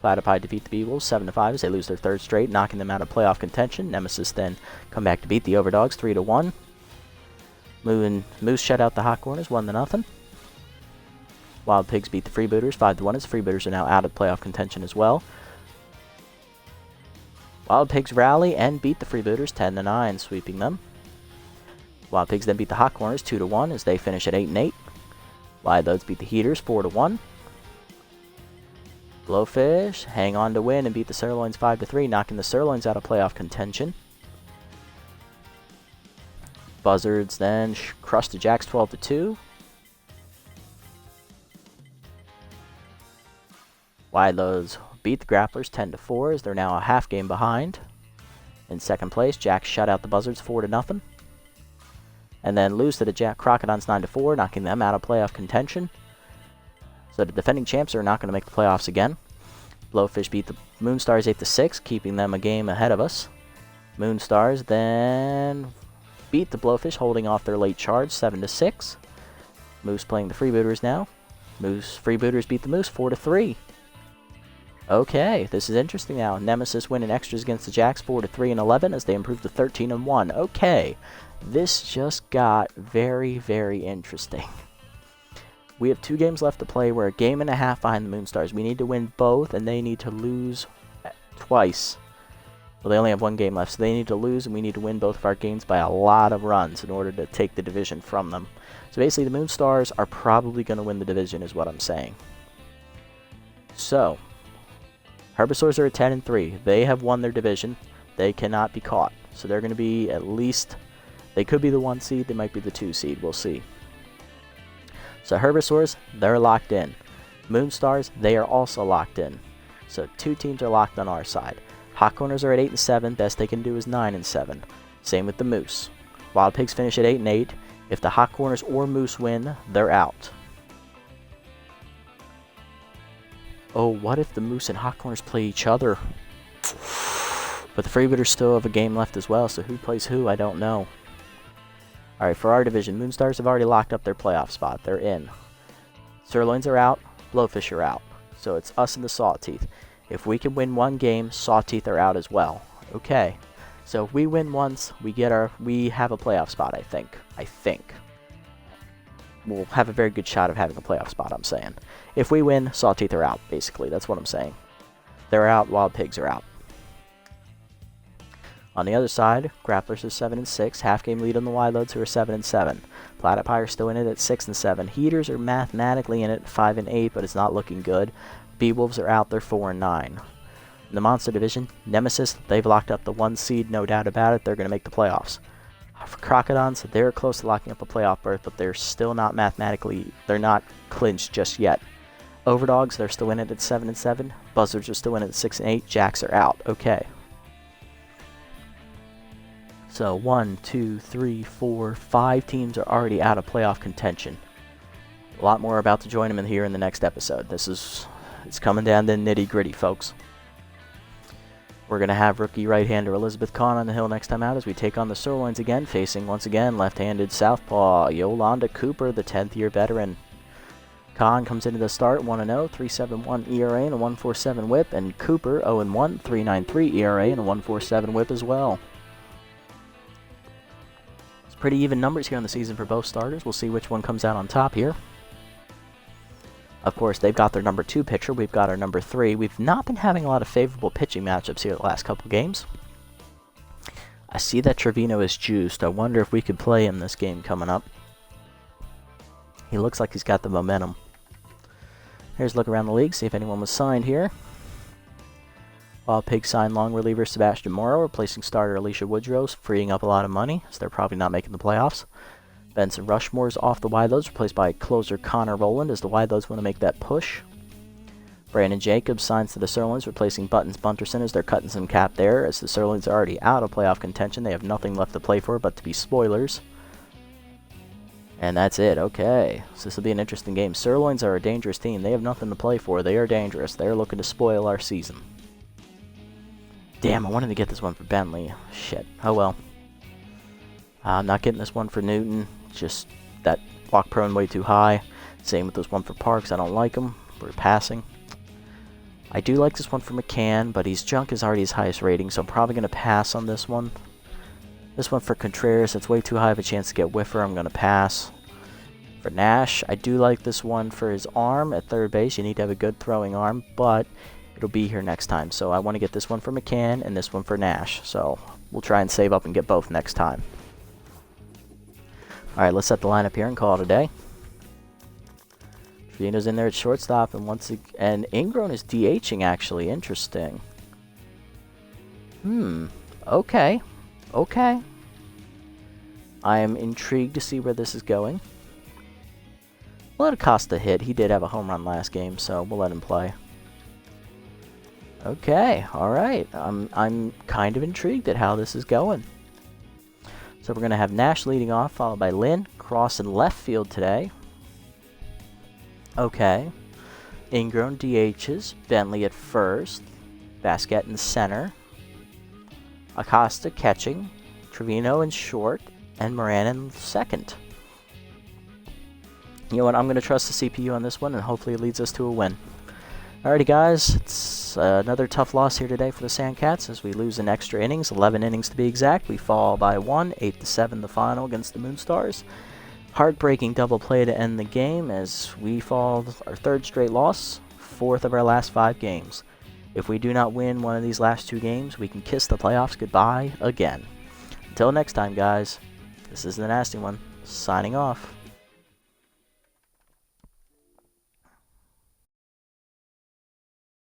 A: Platypi defeat the B-Wolves 7-5 as they lose their 3rd straight, knocking them out of playoff contention. Nemesis then come back to beat the Overdogs 3-1. Moose shut out the Hot Corners 1-0. Wild Pigs beat the Freebooters 5-1 as the Freebooters are now out of playoff contention as well. Wild Pigs rally and beat the Freebooters 10-9, sweeping them. Wild Pigs then beat the Hot Corners 2-1 as they finish at 8-8. Wild Loads beat the Heaters 4-1. Blowfish hang on to win and beat the Sirloins 5-3, knocking the Sirloins out of playoff contention. Buzzards then crushed the Jacks 12-2. Widelows beat the Grapplers 10-4 as they're now a half game behind. In 2nd place, Jacks shut out the Buzzards 4-0. And then lose to the Crocodons 9-4, knocking them out of playoff contention. So the defending champs are not going to make the playoffs again. Blowfish beat the Moonstars 8-6, keeping them a game ahead of us. Moonstars then beat the Blowfish, holding off their late charge 7-6. Moose playing the Freebooters now. Freebooters beat the Moose 4-3. Okay, this is interesting now. Nemesis win in extras against the Jacks 4-3 and 11 as they improve to 13-1. Okay, this just got very, very interesting. We have 2 games left to play. We're a game and a half behind the Moonstars. We need to win both, and they need to lose twice. Well, they only have 1 game left, so they need to lose, and we need to win both of our games by a lot of runs in order to take the division from them. So basically, the Moonstars are probably going to win the division, is what I'm saying. So, Herbisaurs are at 10-3. They have won their division. They cannot be caught. So they're going to be at least, they could be the 1 seed. They might be the 2 seed. We'll see. So Herbisaurs, they're locked in. Moonstars, they are also locked in. So 2 teams are locked on our side. Hot Corners are at 8-7. Best they can do is 9-7. Same with the Moose. Wild Pigs finish at 8-8. If the Hot Corners or Moose win, they're out. Oh, what if the Moose and Hot Corners play each other? But the Freebooters still have a game left as well, so who plays who, I don't know. Alright, for our division, Moonstars have already locked up their playoff spot. They're in. Sirloins are out, Blowfish are out. So it's us and the Sawteeth. If we can win one game, Sawteeth are out as well. Okay. So if we win once, we have a playoff spot, I think. We'll have a very good shot of having a playoff spot, I'm saying. If we win, Sawteeth are out, basically. That's what I'm saying. They're out, Wild Pigs are out. On the other side, Grapplers are 7-6, half game lead on the Wildloads, who are 7-7. Platypi are still in it at 6-7. Heaters are mathematically in it at 5-8, but it's not looking good. Beewolves are out, they're 4-9. In the Monster Division, Nemesis, they've locked up the 1 seed, no doubt about it. They're going to make the playoffs. For Crocodons, they're close to locking up a playoff berth, but they're still not they're not clinched just yet. Overdogs, they're still in it at 7-7. Buzzards are still in it at 6-8. Jacks are out. Okay. So 1, 2, 3, 4, 5 teams are already out of playoff contention. A lot more about to join them in here in the next episode. It's coming down to nitty gritty, folks. We're going to have rookie right-hander Elizabeth Kahn on the hill next time out as we take on the Sirloins again, facing once again left-handed southpaw Yolanda Cooper, the 10th year veteran. Kahn comes into the start 1-0, 3.71 ERA and a 1.47 whip, and Cooper 0-1, 3.93 ERA and a 1.47 whip as well. It's pretty even numbers here on the season for both starters. We'll see which one comes out on top here. Of course, they've got their number 2 pitcher. We've got our number 3. We've not been having a lot of favorable pitching matchups here the last couple games. I see that Trevino is juiced. I wonder if we could play him this game coming up. He looks like he's got the momentum. Here's a look around the league, see if anyone was signed here. Wild Pig signed long reliever Sebastian Morrow, replacing starter Alicia Woodrow, freeing up a lot of money, so they're probably not making the playoffs. Benson Rushmore's off the Wildloads, replaced by closer Connor Rowland as the Wildloads want to make that push. Brandon Jacobs signs to the Sirloins, replacing Buttons Bunterson as they're cutting some cap there. As the Sirloins are already out of playoff contention, they have nothing left to play for but to be spoilers. And that's it, okay. So this will be an interesting game. Sirloins are a dangerous team. They have nothing to play for. They are dangerous. They are looking to spoil our season. Damn, I wanted to get this one for Bentley. Shit. Oh well. I'm not getting this one for Newton. Just that walk prone way too high. Same with this one for Parks. I don't like him. We're passing. I do like this one for McCann, but his junk is already his highest rating, so I'm probably going to pass on this one. This one for Contreras, it's way too high of a chance to get whiffer. I'm going to pass. For Nash, I do like this one for his arm at third base. You need to have a good throwing arm, but it'll be here next time. So I want to get this one for McCann and this one for Nash. So we'll try and save up and get both next time. Alright, let's set the lineup here and call it a day. Trevino's in there at shortstop, and Ingrown is DHing, actually. Interesting. Okay. Okay. I am intrigued to see where this is going. We'll let Acosta hit. He did have a home run last game, so we'll let him play. Okay, alright. I'm kind of intrigued at how this is going. So we're going to have Nash leading off, followed by Lynn, Cross in left field today. Okay. Ingrown DHs, Bentley at first, Basquet in center, Acosta catching, Trevino in short, and Moran in second. You know what, I'm going to trust the CPU on this one, and hopefully it leads us to a win. Alrighty guys, it's another tough loss here today for the Sandcats as we lose in extra innings, 11 innings to be exact. We fall by 1, 8-7 the final against the Moonstars. Heartbreaking double play to end the game as we fall our 3rd straight loss, 4th of our last 5 games. If we do not win one of these last 2 games, we can kiss the playoffs goodbye again. Until next time guys, this is the Nasty One, signing off.